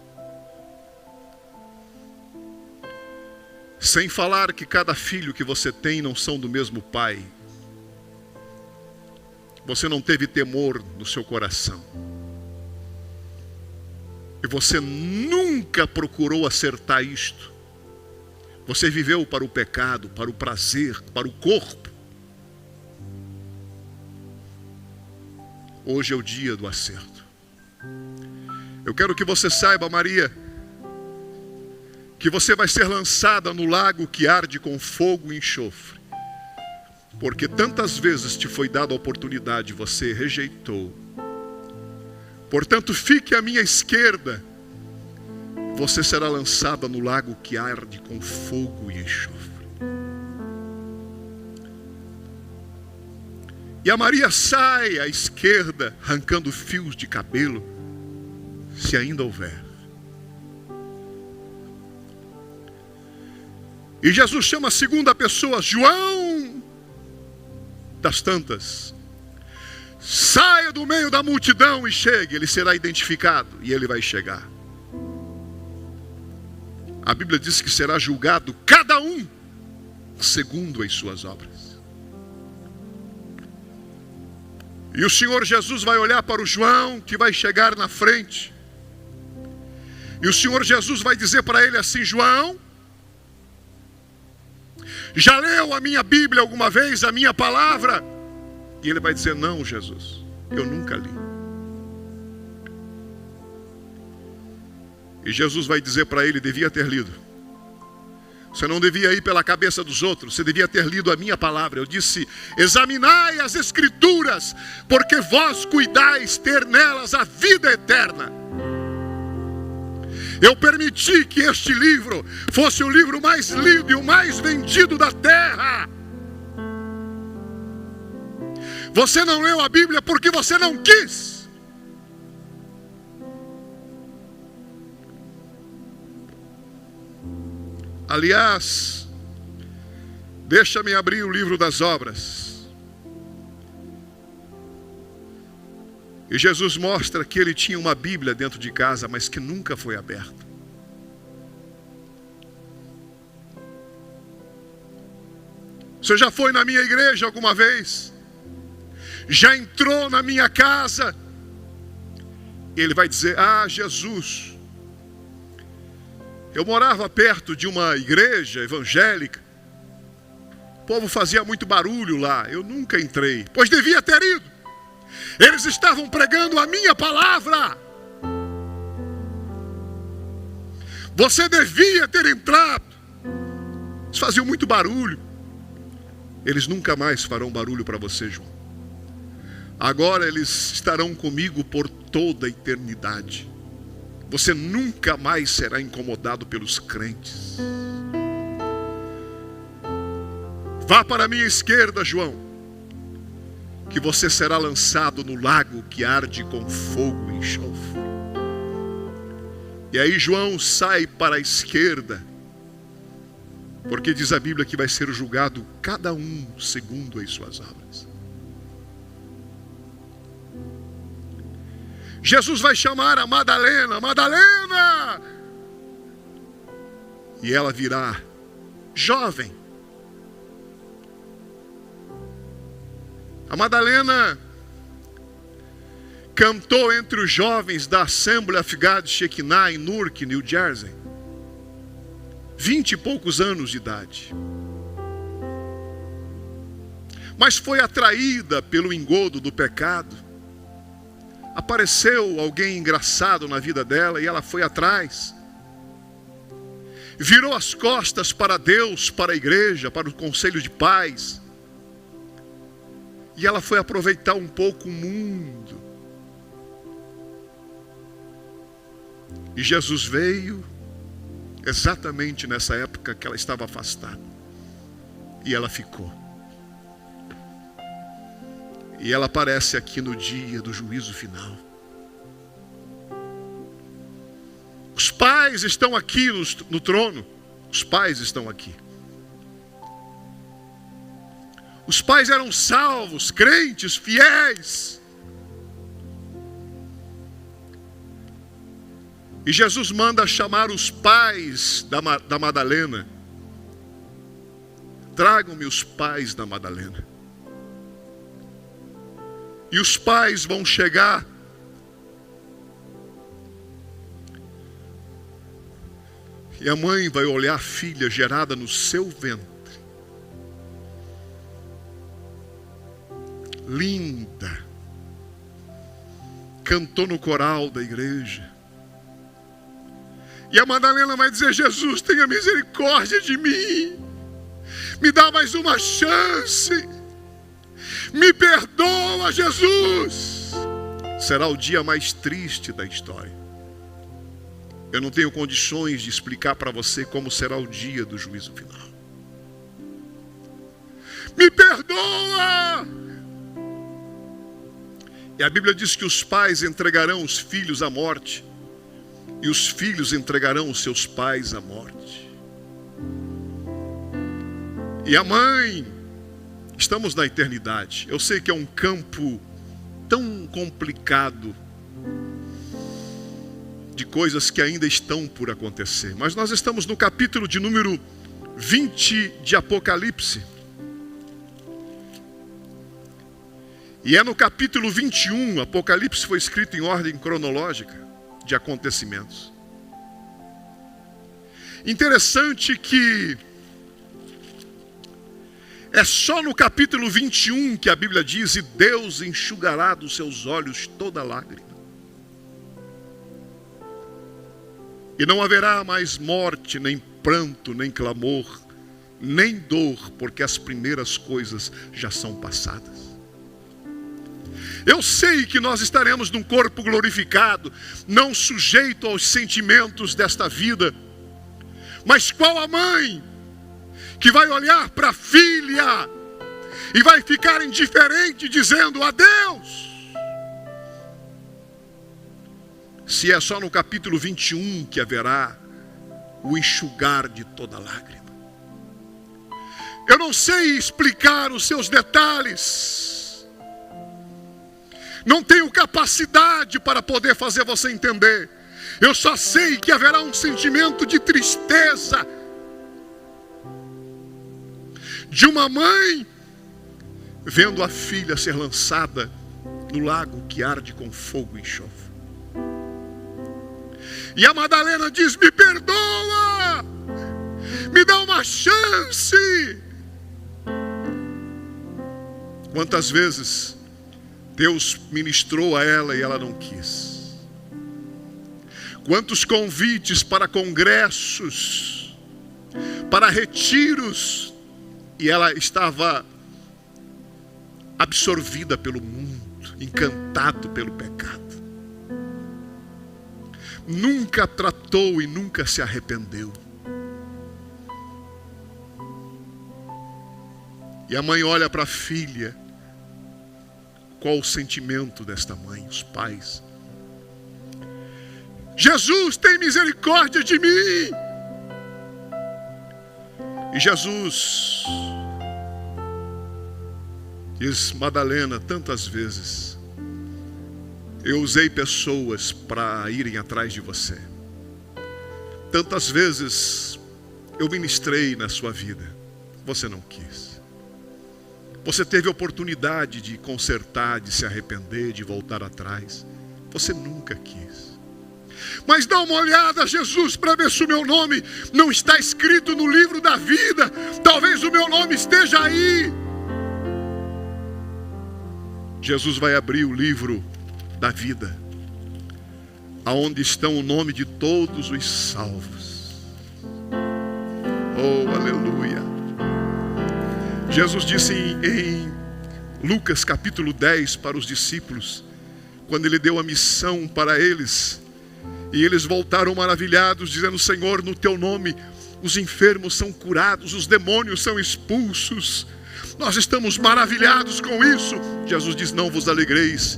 Sem falar que cada filho que você tem não são do mesmo pai. Você não teve temor no seu coração. E você nunca procurou acertar isto. Você viveu para o pecado, para o prazer, para o corpo. Hoje é o dia do acerto. Eu quero que você saiba, Maria, que você vai ser lançada no lago que arde com fogo e enxofre. Porque tantas vezes te foi dada a oportunidade, você rejeitou. Portanto, fique à minha esquerda. Você será lançada no lago que arde com fogo e enxofre. E a Maria sai à esquerda, arrancando fios de cabelo, se ainda houver. E Jesus chama a segunda pessoa, João das tantas. Saia do meio da multidão e chegue. Ele será identificado e ele vai chegar. A Bíblia diz que será julgado cada um segundo as suas obras. E o Senhor Jesus vai olhar para o João que vai chegar na frente. E o Senhor Jesus vai dizer para ele assim: João, já leu a minha Bíblia alguma vez, a minha palavra? E ele vai dizer: não, Jesus, eu nunca li. E Jesus vai dizer para ele: devia ter lido. Você não devia ir pela cabeça dos outros, você devia ter lido a minha palavra. Eu disse: examinai as Escrituras, porque vós cuidais ter nelas a vida eterna. Eu permiti que este livro fosse o livro mais lido e o mais vendido da terra. Você não leu a Bíblia porque você não quis. Aliás, deixa-me abrir o livro das obras. E Jesus mostra que ele tinha uma Bíblia dentro de casa, mas que nunca foi aberta. Você já foi na minha igreja alguma vez? Já entrou na minha casa? Ele vai dizer: ah, Jesus, eu morava perto de uma igreja evangélica. O povo fazia muito barulho lá. Eu nunca entrei, pois devia ter ido. Eles estavam pregando a minha palavra. Você devia ter entrado. Eles faziam muito barulho. Eles nunca mais farão barulho para você, João. Agora eles estarão comigo por toda a eternidade. Você nunca mais será incomodado pelos crentes. Vá para a minha esquerda, João, que você será lançado no lago que arde com fogo e enxofre. E aí João sai para a esquerda, porque diz a Bíblia que vai ser julgado cada um segundo as suas obras. Jesus vai chamar a Madalena: Madalena! E ela virá jovem. A Madalena cantou entre os jovens da Assembly of God Shekinah em Newark, New Jersey. 20 e poucos anos de idade. Mas foi atraída pelo engodo do pecado. Apareceu alguém engraçado na vida dela e ela foi atrás. Virou as costas para Deus, para a igreja, para o conselho de pais. E ela foi aproveitar um pouco o mundo. E Jesus veio exatamente nessa época que ela estava afastada. E ela ficou. E ela aparece aqui no dia do juízo final. Os pais estão aqui no trono. Os pais estão aqui. Os pais eram salvos, crentes, fiéis. E Jesus manda chamar os pais da Madalena. Tragam-me os pais da Madalena. E os pais vão chegar. E a mãe vai olhar a filha gerada no seu ventre. Linda. Cantou no coral da igreja. E a Madalena vai dizer: Jesus, tenha misericórdia de mim. Me dá mais uma chance. Me perdoa, Jesus. Será o dia mais triste da história. Eu não tenho condições de explicar para você como será o dia do juízo final. Me perdoa. E a Bíblia diz que os pais entregarão os filhos à morte. E os filhos entregarão os seus pais à morte. E a mãe, estamos na eternidade. Eu sei que é um campo tão complicado de coisas que ainda estão por acontecer. Mas nós estamos no capítulo de número 20 de Apocalipse. E é no capítulo 21, Apocalipse foi escrito em ordem cronológica de acontecimentos. Interessante que é só no capítulo 21 que a Bíblia diz: e Deus enxugará dos seus olhos toda lágrima. E não haverá mais morte, nem pranto, nem clamor, nem dor, porque as primeiras coisas já são passadas. Eu sei que nós estaremos num corpo glorificado, não sujeito aos sentimentos desta vida. Mas qual a mãe que vai olhar para a filha e vai ficar indiferente dizendo adeus? Se é só no capítulo 21 que haverá o enxugar de toda lágrima. Eu não sei explicar os seus detalhes. Não tenho capacidade para poder fazer você entender. Eu só sei que haverá um sentimento de tristeza, de uma mãe vendo a filha ser lançada no lago que arde com fogo e enxofre. E a Madalena diz: me perdoa, me dá uma chance. Quantas vezes Deus ministrou a ela e ela não quis? Quantos convites para congressos, para retiros, e ela estava absorvida pelo mundo, encantado pelo pecado. Nunca tratou e nunca se arrependeu. E a mãe olha para a filha. Qual o sentimento desta mãe, os pais? Jesus, tem misericórdia de mim. E Jesus diz: Madalena, tantas vezes eu usei pessoas para irem atrás de você. Tantas vezes eu ministrei na sua vida. Você não quis. Você teve oportunidade de consertar, de se arrepender, de voltar atrás. Você nunca quis. Mas dá uma olhada, Jesus, para ver se o meu nome não está escrito no livro da vida. Talvez o meu nome esteja aí. Jesus vai abrir o livro da vida, aonde estão o nome de todos os salvos. Oh, aleluia. Jesus disse em Lucas capítulo 10 para os discípulos, quando ele deu a missão para eles, e eles voltaram maravilhados, dizendo: Senhor, no teu nome os enfermos são curados, os demônios são expulsos. Nós estamos maravilhados com isso. Jesus diz: não vos alegreis,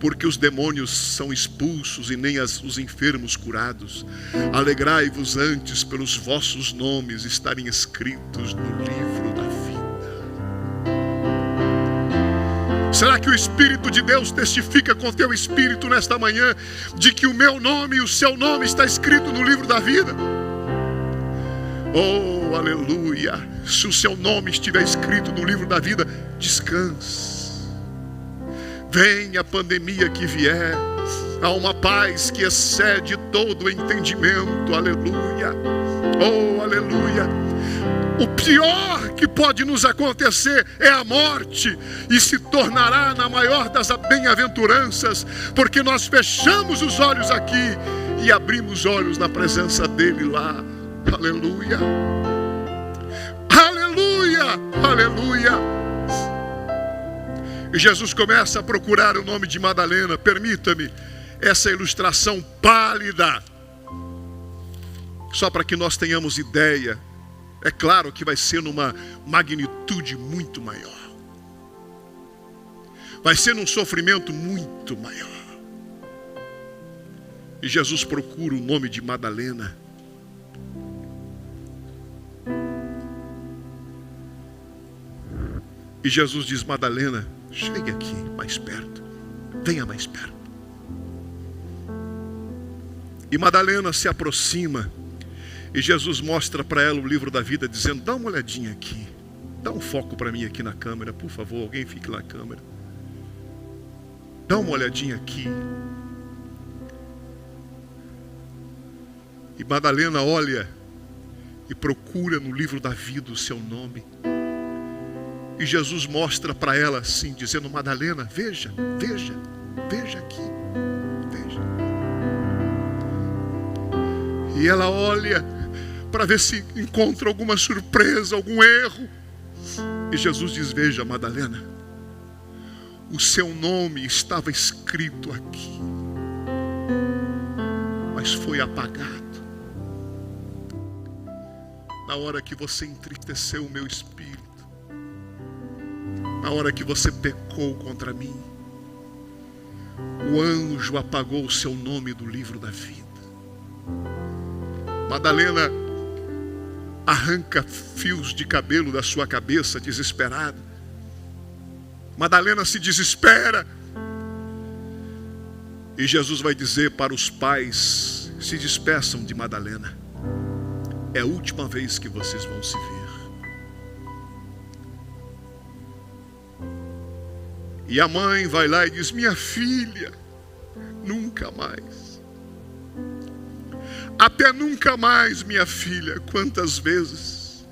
porque os demônios são expulsos e nem os enfermos curados. Alegrai-vos antes pelos vossos nomes estarem escritos no livro da vida. Será que o Espírito de Deus testifica com teu espírito nesta manhã de que o meu nome e o seu nome está escrito no livro da vida? Oh, aleluia! Se o seu nome estiver escrito no livro da vida, descanse. Venha a pandemia que vier, há uma paz que excede todo o entendimento. Aleluia! Oh, aleluia! O pior que pode nos acontecer é a morte, e se tornará na maior das bem-aventuranças, porque nós fechamos os olhos aqui e abrimos olhos na presença dele lá. Aleluia! Aleluia! Aleluia! E Jesus começa a procurar o nome de Madalena. Permita-me essa ilustração pálida, só para que nós tenhamos ideia. É claro que vai ser numa magnitude muito maior. Vai ser num sofrimento muito maior. E Jesus procura o nome de Madalena. E Jesus diz: Madalena, chegue aqui mais perto. Venha mais perto. E Madalena se aproxima. E Jesus mostra para ela o livro da vida, dizendo: dá uma olhadinha aqui. Dá um foco para mim aqui na câmera, por favor, alguém fique na câmera. Dá uma olhadinha aqui. E Madalena olha e procura no livro da vida o seu nome. E Jesus mostra para ela assim, dizendo: Madalena, veja, veja, veja aqui, veja. E ela olha para ver se encontra alguma surpresa, algum erro. E Jesus diz: veja, Madalena, o seu nome estava escrito aqui, mas foi apagado na hora que você entristeceu o meu espírito, na hora que você pecou contra mim. O anjo apagou o seu nome do livro da vida. Madalena arranca fios de cabelo da sua cabeça, desesperada. Madalena se desespera. E Jesus vai dizer para os pais: se despeçam de Madalena. É a última vez que vocês vão se ver. E a mãe vai lá e diz: minha filha, nunca mais. Até nunca mais, minha filha. Quantas vezes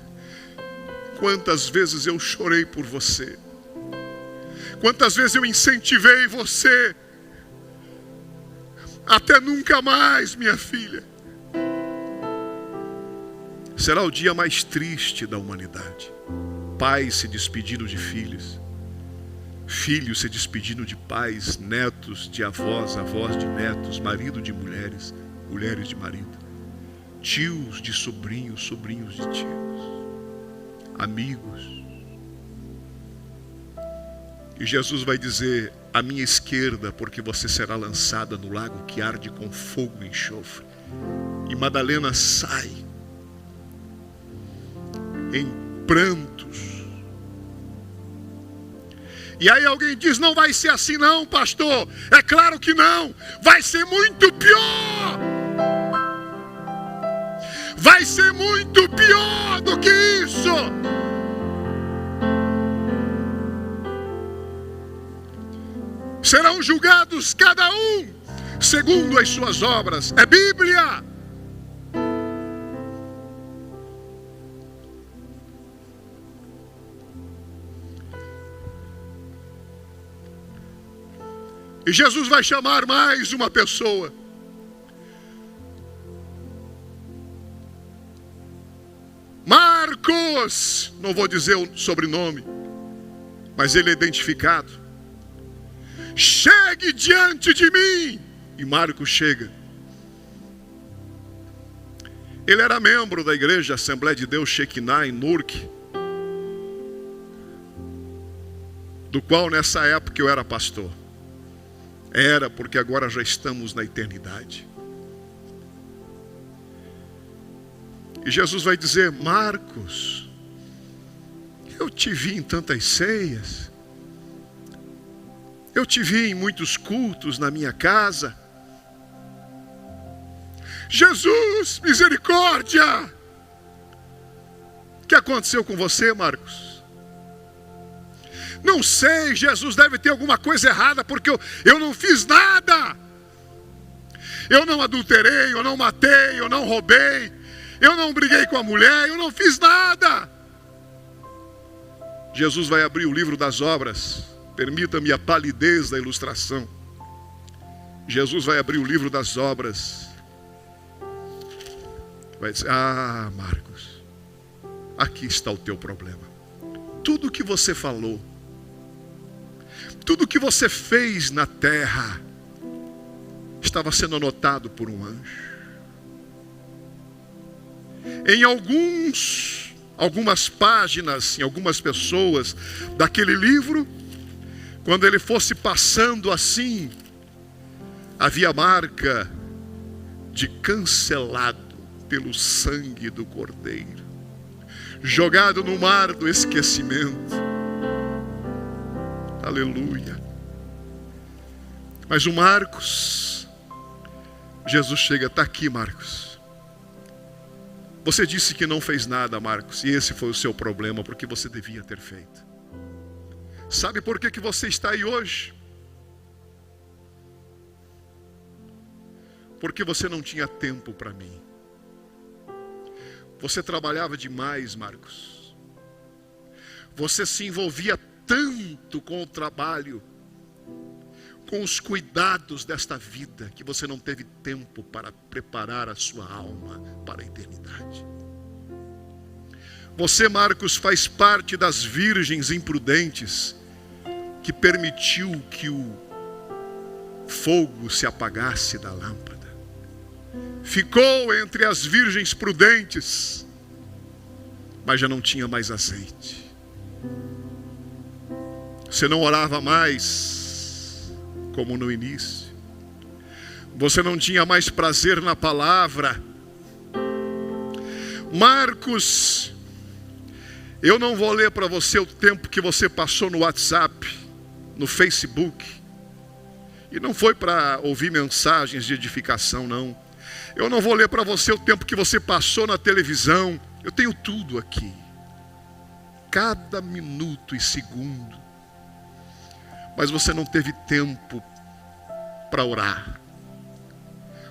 eu chorei por você. Quantas vezes eu incentivei você. Até nunca mais, minha filha. Será o dia mais triste da humanidade. Pais se despedindo de filhos. Filhos se despedindo de pais, netos de avós, avós de netos, marido de mulheres, mulheres de marido, tios de sobrinhos, sobrinhos de tios, amigos. E Jesus vai dizer: à minha esquerda, porque você será lançada no lago que arde com fogo e enxofre. E Madalena sai em prantos. E aí alguém diz: não vai ser assim não, pastor. É claro que não. Vai ser muito pior. Vai ser muito pior do que isso. Serão julgados cada um segundo as suas obras. É Bíblia. E Jesus vai chamar mais uma pessoa. Marcos, não vou dizer o sobrenome, mas ele é identificado. Chegue diante de mim. E Marcos chega. Ele era membro da igreja Assembleia de Deus Shekinah em Nurk, do qual nessa época eu era pastor. Era, porque agora já estamos na eternidade. E Jesus vai dizer: Marcos, eu te vi em tantas ceias, eu te vi em muitos cultos na minha casa. Jesus, misericórdia! O que aconteceu com você, Marcos? Não sei, Jesus deve ter alguma coisa errada, porque eu não fiz nada. Eu não adulterei, eu não matei, eu não roubei, eu não briguei com a mulher, eu não fiz nada. Jesus vai abrir o livro das obras. Permita-me a palidez da ilustração. Jesus vai abrir o livro das obras. Vai dizer: ah, Marcos, aqui está o teu problema. Tudo que você falou, tudo que você fez na terra, estava sendo anotado por um anjo. Em algumas páginas, em algumas pessoas daquele livro, quando ele fosse passando assim, havia marca de cancelado pelo sangue do Cordeiro, jogado no mar do esquecimento. Aleluia. Mas o Marcos, Jesus chega: está aqui, Marcos. Você disse que não fez nada, Marcos, e esse foi o seu problema, porque você devia ter feito. Sabe por que você está aí hoje? Porque você não tinha tempo para mim. Você trabalhava demais, Marcos. Você se envolvia tanto com o trabalho, com os cuidados desta vida, que você não teve tempo para preparar a sua alma para a eternidade. Você, Marcos, faz parte das virgens imprudentes que permitiu que o fogo se apagasse da lâmpada. Ficou entre as virgens prudentes, mas já não tinha mais azeite. Você não orava mais como no início. Você não tinha mais prazer na palavra. Marcos, eu não vou ler para você o tempo que você passou no WhatsApp, no Facebook. E não foi para ouvir mensagens de edificação, não. Eu não vou ler para você o tempo que você passou na televisão. Eu tenho tudo aqui. Cada minuto e segundo. Mas você não teve tempo para orar.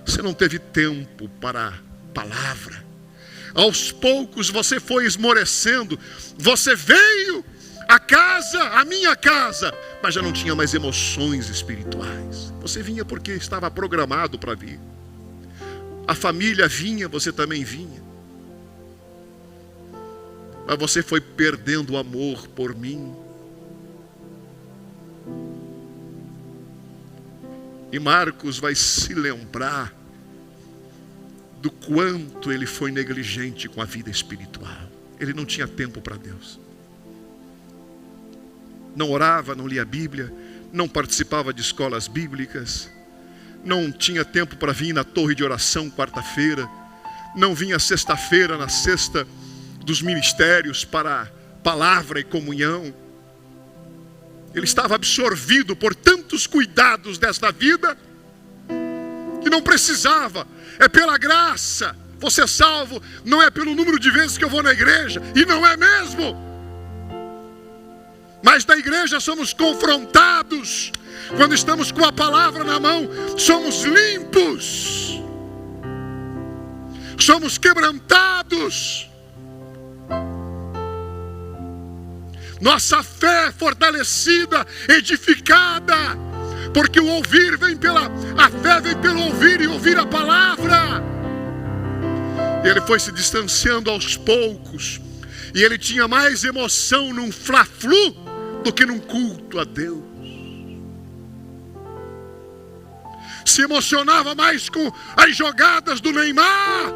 Você não teve tempo para a palavra. Aos poucos você foi esmorecendo. Você veio à casa, à minha casa, mas já não tinha mais emoções espirituais. Você vinha porque estava programado para vir. A família vinha, você também vinha. Mas você foi perdendo o amor por mim. E Marcos vai se lembrar do quanto ele foi negligente com a vida espiritual. Ele não tinha tempo para Deus. Não orava, não lia a Bíblia, não participava de escolas bíblicas, não tinha tempo para vir na torre de oração quarta-feira, não vinha sexta-feira na cesta dos ministérios para palavra e comunhão. Ele estava absorvido por tantos cuidados desta vida que não precisava. É pela graça. Você é salvo, não é pelo número de vezes que eu vou na igreja, e não é mesmo. Mas na igreja somos confrontados. Quando estamos com a palavra na mão, somos limpos, somos quebrantados. Nossa fé é fortalecida, edificada, porque o ouvir vem a fé vem pelo ouvir e ouvir a palavra. E ele foi se distanciando aos poucos, e ele tinha mais emoção num fla-flu do que num culto a Deus. Se emocionava mais com as jogadas do Neymar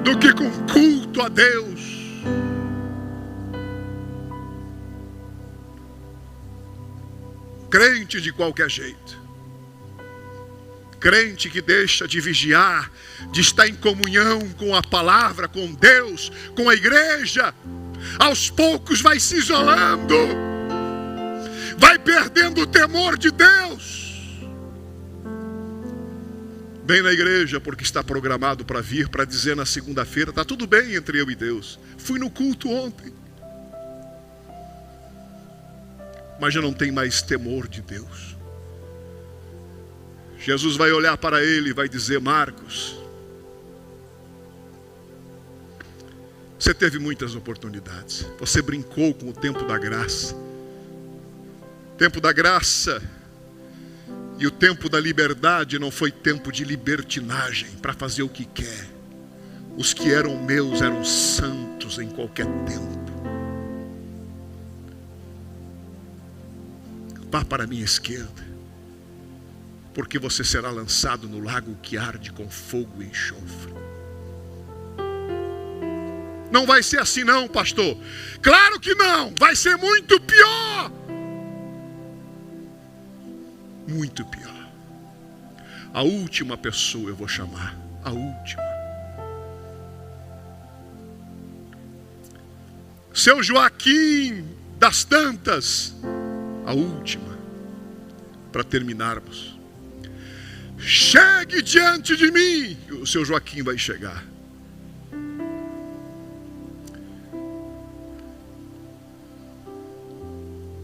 do que com culto a Deus. Crente de qualquer jeito, crente que deixa de vigiar, de estar em comunhão com a palavra, com Deus, com a igreja, aos poucos vai se isolando, vai perdendo o temor de Deus. Vem na igreja porque está programado para vir, para dizer na segunda-feira: está tudo bem entre eu e Deus, fui no culto ontem. Mas já não tem mais temor de Deus. Jesus vai olhar para ele e vai dizer: Marcos, você teve muitas oportunidades, você brincou com o tempo da graça. Tempo da graça e o tempo da liberdade não foi tempo de libertinagem para fazer o que quer. Os que eram meus eram santos em qualquer tempo. Vá para a minha esquerda, porque você será lançado no lago que arde com fogo e enxofre. Não vai ser assim não, pastor. Claro que não, vai ser muito pior. Muito pior. A última pessoa eu vou chamar, a última. Seu Joaquim das tantas, a última, para terminarmos. Chegue diante de mim. O seu Joaquim vai chegar.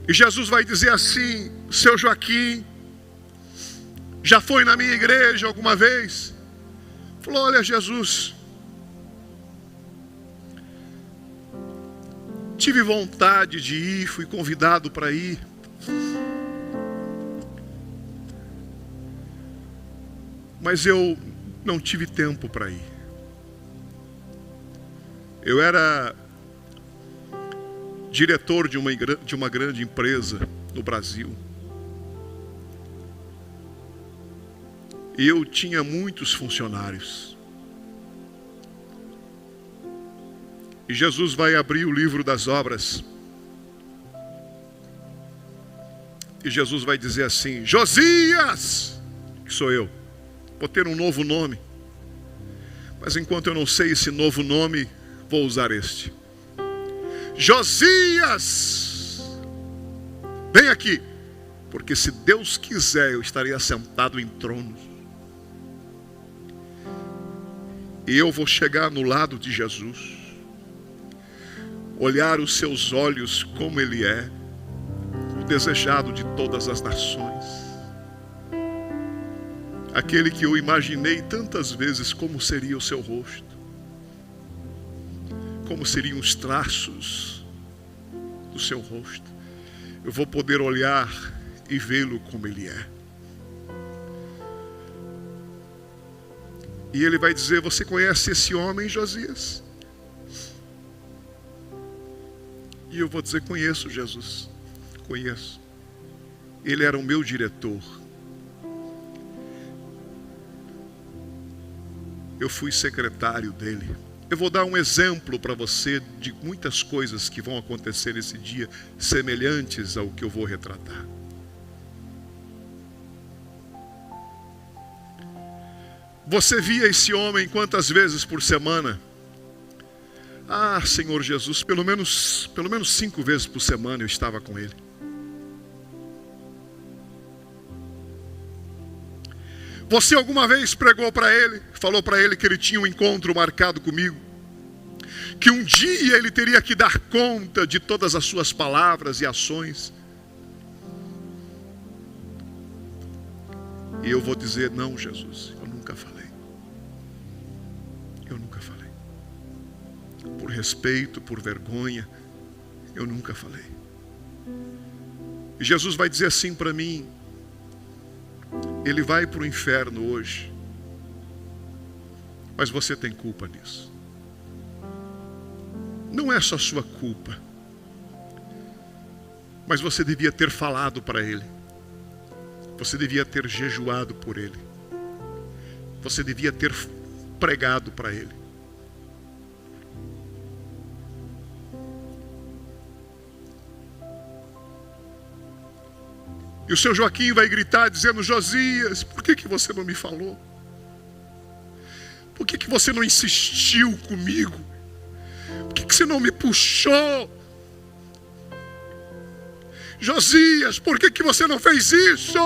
E Jesus vai dizer assim: seu Joaquim já foi na minha igreja alguma vez? Falou: olha, Jesus, tive vontade de ir, fui convidado para ir. Mas eu não tive tempo para ir. Eu era diretor de uma grande empresa no Brasil. E eu tinha muitos funcionários. E Jesus vai abrir o livro das obras. E Jesus vai dizer assim: Josias, que sou eu, vou ter um novo nome. Mas enquanto eu não sei esse novo nome, vou usar este. Josias, vem aqui, porque se Deus quiser, eu estarei assentado em tronos. E eu vou chegar no lado de Jesus, olhar os seus olhos como Ele é, o desejado de todas as nações. Aquele que eu imaginei tantas vezes como seria o seu rosto, como seriam os traços do seu rosto. Eu vou poder olhar e vê-lo como ele é. E ele vai dizer: você conhece esse homem, Josias? E eu vou dizer: conheço, Jesus, conheço. Ele era o meu diretor. Eu fui secretário dele. Eu vou dar um exemplo para você de muitas coisas que vão acontecer esse dia, semelhantes ao que eu vou retratar. Você via esse homem quantas vezes por semana? Ah, Senhor Jesus, pelo menos 5 vezes por semana eu estava com ele. Você alguma vez pregou para ele, falou para ele que ele tinha um encontro marcado comigo, que um dia ele teria que dar conta de todas as suas palavras e ações? E eu vou dizer: não, Jesus, eu nunca falei. Eu nunca falei. Por respeito, por vergonha, eu nunca falei. E Jesus vai dizer assim para mim: ele vai para o inferno hoje, mas você tem culpa nisso. Não é só sua culpa, mas você devia ter falado para ele. Você devia ter jejuado por ele. Você devia ter pregado para ele. E o seu Joaquim vai gritar dizendo: Josias, por que você não me falou? Por que você não insistiu comigo? Por que você não me puxou? Josias, por que você não fez isso?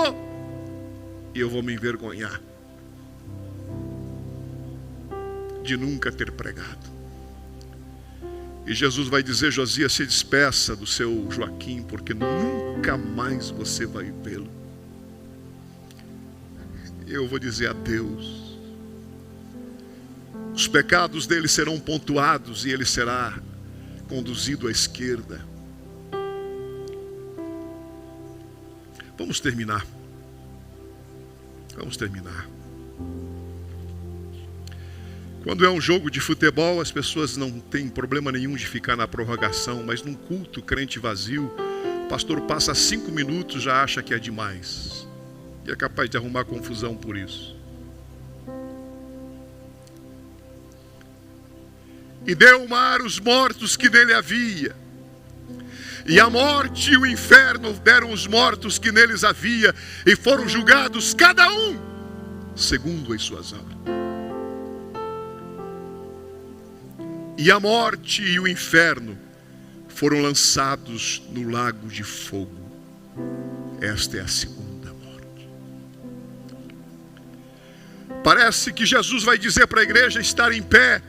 E eu vou me envergonhar de nunca ter pregado. E Jesus vai dizer: Josias, se despeça do seu Joaquim, porque nunca mais você vai vê-lo. Eu vou dizer adeus. Os pecados dele serão pontuados e ele será conduzido à esquerda. Vamos terminar. Vamos terminar. Quando é um jogo de futebol, as pessoas não têm problema nenhum de ficar na prorrogação, mas num culto crente vazio, o pastor passa 5 minutos, já acha que é demais. E é capaz de arrumar confusão por isso. E deu o mar os mortos que nele havia. E a morte e o inferno deram os mortos que neles havia, e foram julgados cada um segundo as suas obras. E a morte e o inferno foram lançados no lago de fogo. Esta é a segunda morte. Parece que Jesus vai dizer para a igreja estar em pé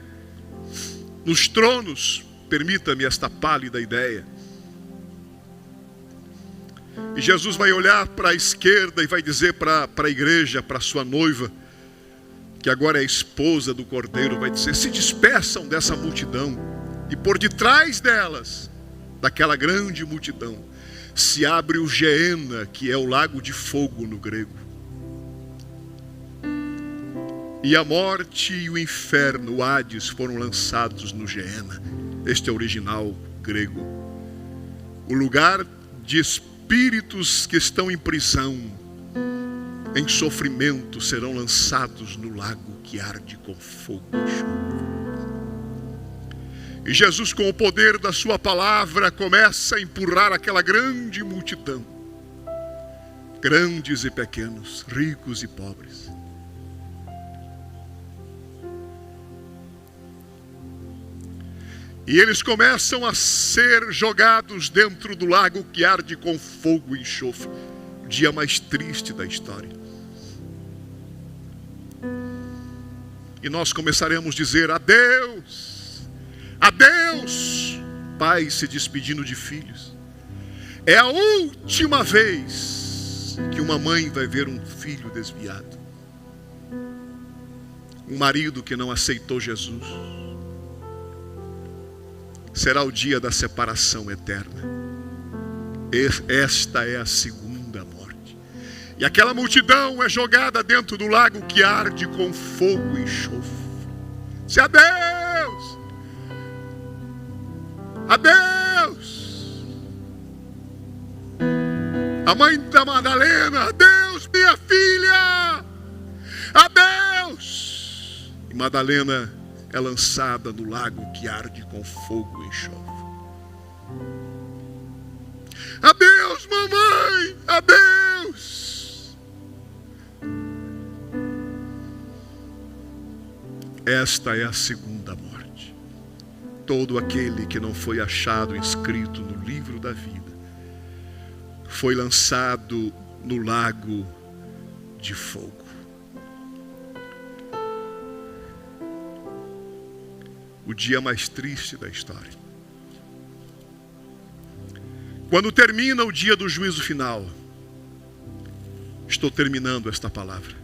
nos tronos. Permita-me esta pálida ideia. E Jesus vai olhar para a esquerda e vai dizer para a igreja, para a sua noiva, que agora é a esposa do Cordeiro, vai dizer: se despeçam dessa multidão. E por detrás delas, daquela grande multidão, se abre o Geena, que é o lago de fogo no grego. E a morte e o inferno, o Hades, foram lançados no Geena. Este é o original grego. O lugar de espíritos que estão em prisão, em sofrimento, serão lançados no lago que arde com fogo e chumbo. E Jesus, com o poder da sua palavra, começa a empurrar aquela grande multidão, grandes e pequenos, ricos e pobres. E eles começam a ser jogados dentro do lago que arde com fogo e enxofre. O dia mais triste da história. E nós começaremos a dizer: adeus, adeus. Pais se despedindo de filhos, É a última vez que uma mãe vai ver um filho desviado. Um marido que não aceitou Jesus. Será o dia da separação eterna. Esta é a segunda morte. E aquela multidão é jogada dentro do lago que arde com fogo e enxofre. Se adeus! Adeus! A mãe da Madalena, adeus, minha filha! Adeus! E Madalena é lançada no lago que arde com fogo e enxofre. Adeus, mamãe! Adeus! Esta é a segunda morte. Todo aquele que não foi achado inscrito no livro da vida foi lançado no lago de fogo. O dia mais triste da história. Quando termina o dia do juízo final, estou terminando esta palavra.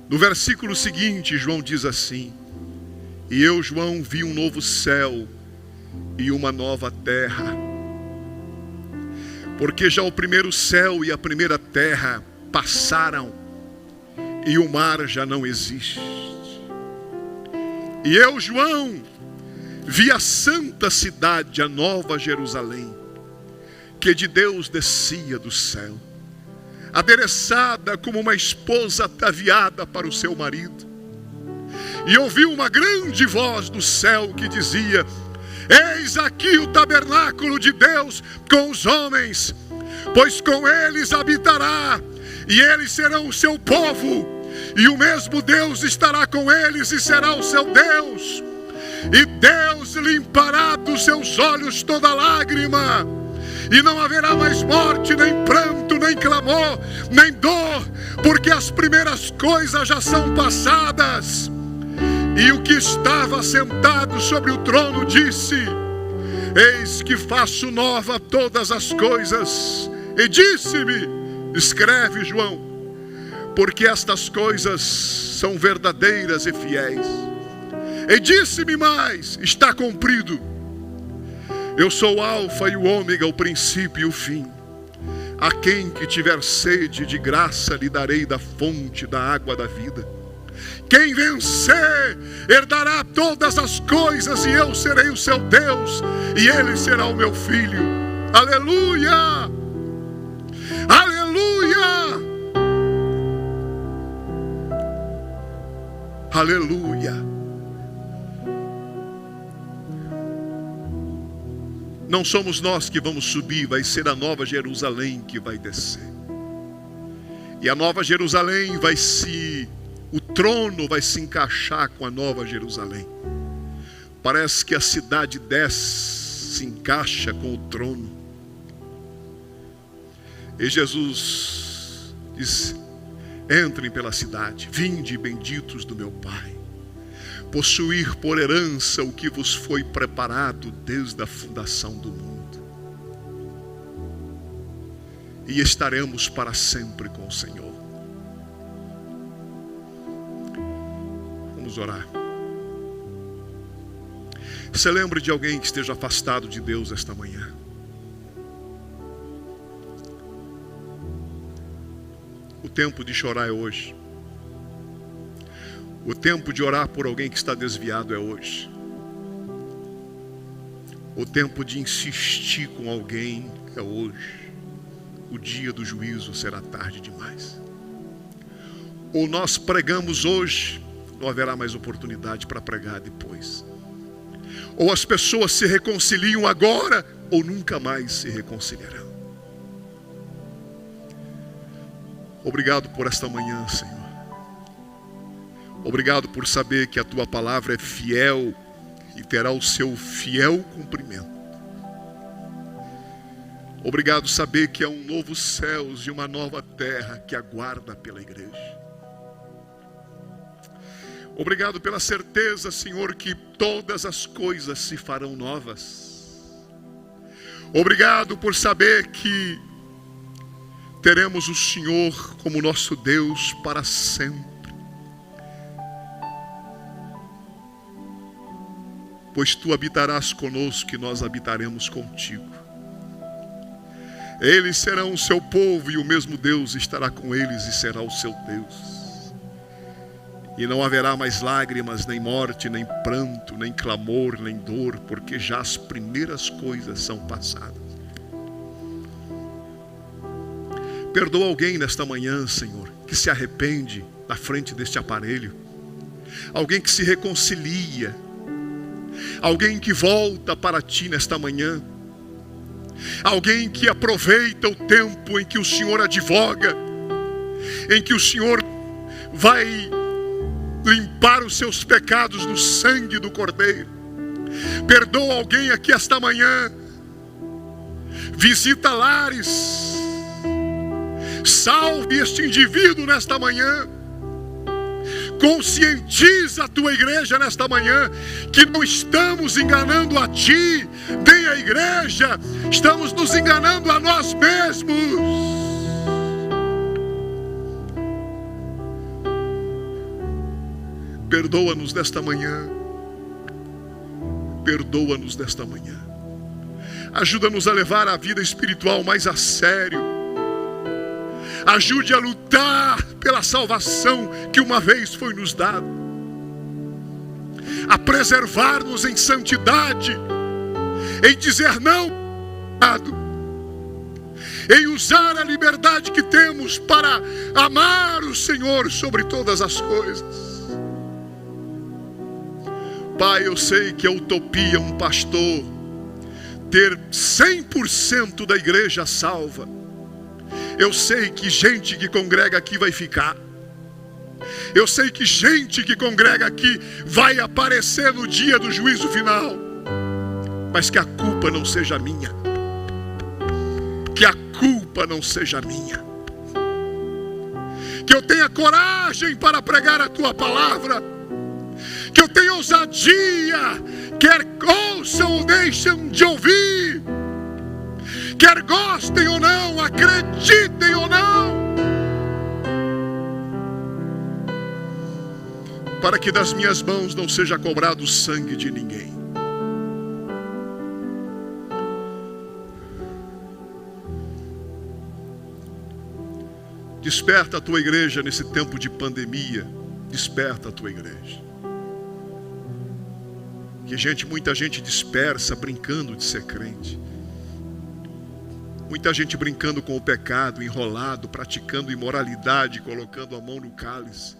No versículo seguinte, João diz assim: e eu, João, vi um novo céu e uma nova terra, porque já o primeiro céu e a primeira terra passaram e o mar já não existe. E eu, João, vi a santa cidade, a nova Jerusalém, que de Deus descia do céu, adereçada como uma esposa ataviada para o seu marido. E ouvi uma grande voz do céu que dizia: eis aqui o tabernáculo de Deus com os homens, pois com eles habitará, e eles serão o seu povo, e o mesmo Deus estará com eles e será o seu Deus. E Deus limpará dos seus olhos toda lágrima, e não haverá mais morte, nem pranto, nem clamor, nem dor, porque as primeiras coisas já são passadas. E o que estava sentado sobre o trono disse: eis que faço nova todas as coisas. E disse-me: escreve, João, porque estas coisas são verdadeiras e fiéis. E disse-me mais: está cumprido. Eu sou o alfa e o ômega, o princípio e o fim. A quem que tiver sede, de graça lhe darei da fonte da água da vida. Quem vencer herdará todas as coisas, e eu serei o seu Deus, e ele será o meu filho. Aleluia! Aleluia! Aleluia! Não somos nós que vamos subir, vai ser a nova Jerusalém que vai descer. E a nova Jerusalém o trono vai se encaixar com a nova Jerusalém. Parece que a cidade desce, se encaixa com o trono. E Jesus diz: entrem pela cidade, vinde benditos do meu Pai, possuir por herança o que vos foi preparado desde a fundação do mundo. E estaremos para sempre com o Senhor. Vamos orar. Se lembre de alguém que esteja afastado de Deus esta manhã. O tempo de chorar é hoje. O tempo de orar por alguém que está desviado é hoje. O tempo de insistir com alguém é hoje. O dia do juízo será tarde demais. Ou nós pregamos hoje, não haverá mais oportunidade para pregar depois. Ou as pessoas se reconciliam agora, ou nunca mais se reconciliarão. Obrigado por esta manhã, Senhor. Obrigado por saber que a Tua palavra é fiel e terá o seu fiel cumprimento. Obrigado saber que há um novo céu e uma nova terra que aguarda pela igreja. Obrigado pela certeza, Senhor, que todas as coisas se farão novas. Obrigado por saber que teremos o Senhor como nosso Deus para sempre. Pois tu habitarás conosco e nós habitaremos contigo. Eles serão o seu povo e o mesmo Deus estará com eles e será o seu Deus. E não haverá mais lágrimas, nem morte, nem pranto, nem clamor, nem dor, porque já as primeiras coisas são passadas. Perdoa alguém nesta manhã, Senhor, que se arrepende na frente deste aparelho. Alguém que se reconcilia. Alguém que volta para ti nesta manhã. Alguém que aproveita o tempo em que o Senhor advoga, em que o Senhor vai limpar os seus pecados no sangue do Cordeiro. Perdoa alguém aqui esta manhã. Visita lares. Salve este indivíduo nesta manhã. Conscientiza a tua igreja nesta manhã que não estamos enganando a ti, nem a igreja, estamos nos enganando a nós mesmos. Perdoa-nos nesta manhã. Perdoa-nos nesta manhã. Ajuda-nos a levar a vida espiritual mais a sério. Ajude a lutar pela salvação que uma vez foi nos dada. A preservar-nos em santidade. Em dizer não, em usar a liberdade que temos para amar o Senhor sobre todas as coisas. Pai, eu sei que é utopia um pastor ter 100% da igreja salva. Eu sei que gente que congrega aqui vai ficar. Eu sei que gente que congrega aqui vai aparecer no dia do juízo final. Mas que a culpa não seja minha. Que a culpa não seja minha. Que eu tenha coragem para pregar a tua palavra. Que eu tenha ousadia, quer ouçam ou deixem de ouvir, quer gostem ou não, acreditem ou não, para que das minhas mãos não seja cobrado o sangue de ninguém. Desperta a tua igreja nesse tempo de pandemia. Desperta a tua igreja. Que muita gente dispersa, brincando de ser crente. Muita gente brincando com o pecado, enrolado, praticando imoralidade, colocando a mão no cálice.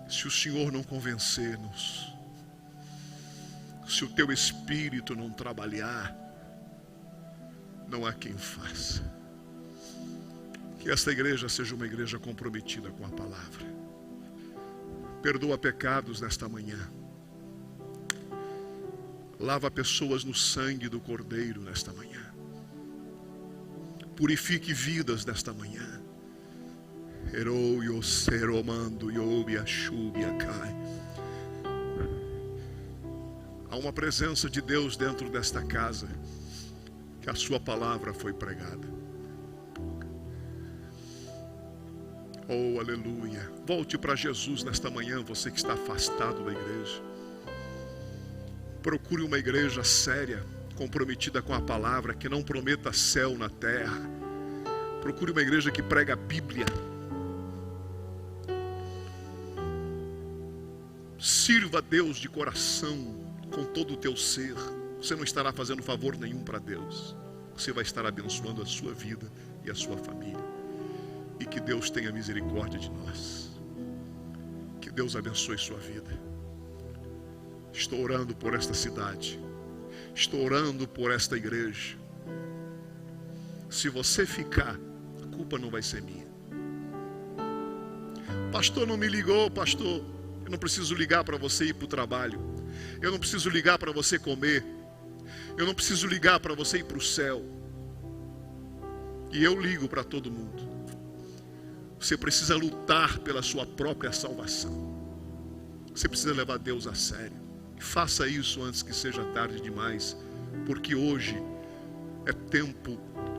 Se o Senhor não convencer-nos, se o teu Espírito não trabalhar, não há quem faça. Que esta igreja seja uma igreja comprometida com a palavra. Perdoa pecados nesta manhã. Lava pessoas no sangue do Cordeiro nesta manhã. Purifique vidas nesta manhã. Há uma presença de Deus dentro desta casa, que a sua palavra foi pregada. Oh, aleluia. Volte para Jesus nesta manhã, você que está afastado da igreja. Procure uma igreja séria, comprometida com a palavra, que não prometa céu na terra. Procure uma igreja que prega a Bíblia. Sirva a Deus de coração, com todo o teu ser. Você não estará fazendo favor nenhum para Deus. Você vai estar abençoando a sua vida e a sua família. E que Deus tenha misericórdia de nós. Que Deus abençoe sua vida. Estou orando por esta cidade. Estou orando por esta igreja. Se você ficar, a culpa não vai ser minha. Pastor não me ligou, pastor. Eu não preciso ligar para você ir para o trabalho. Eu não preciso ligar para você comer. Eu não preciso ligar para você ir para o céu. E eu ligo para todo mundo. Você precisa lutar pela sua própria salvação. Você precisa levar Deus a sério. E faça isso antes que seja tarde demais porque hoje é tempo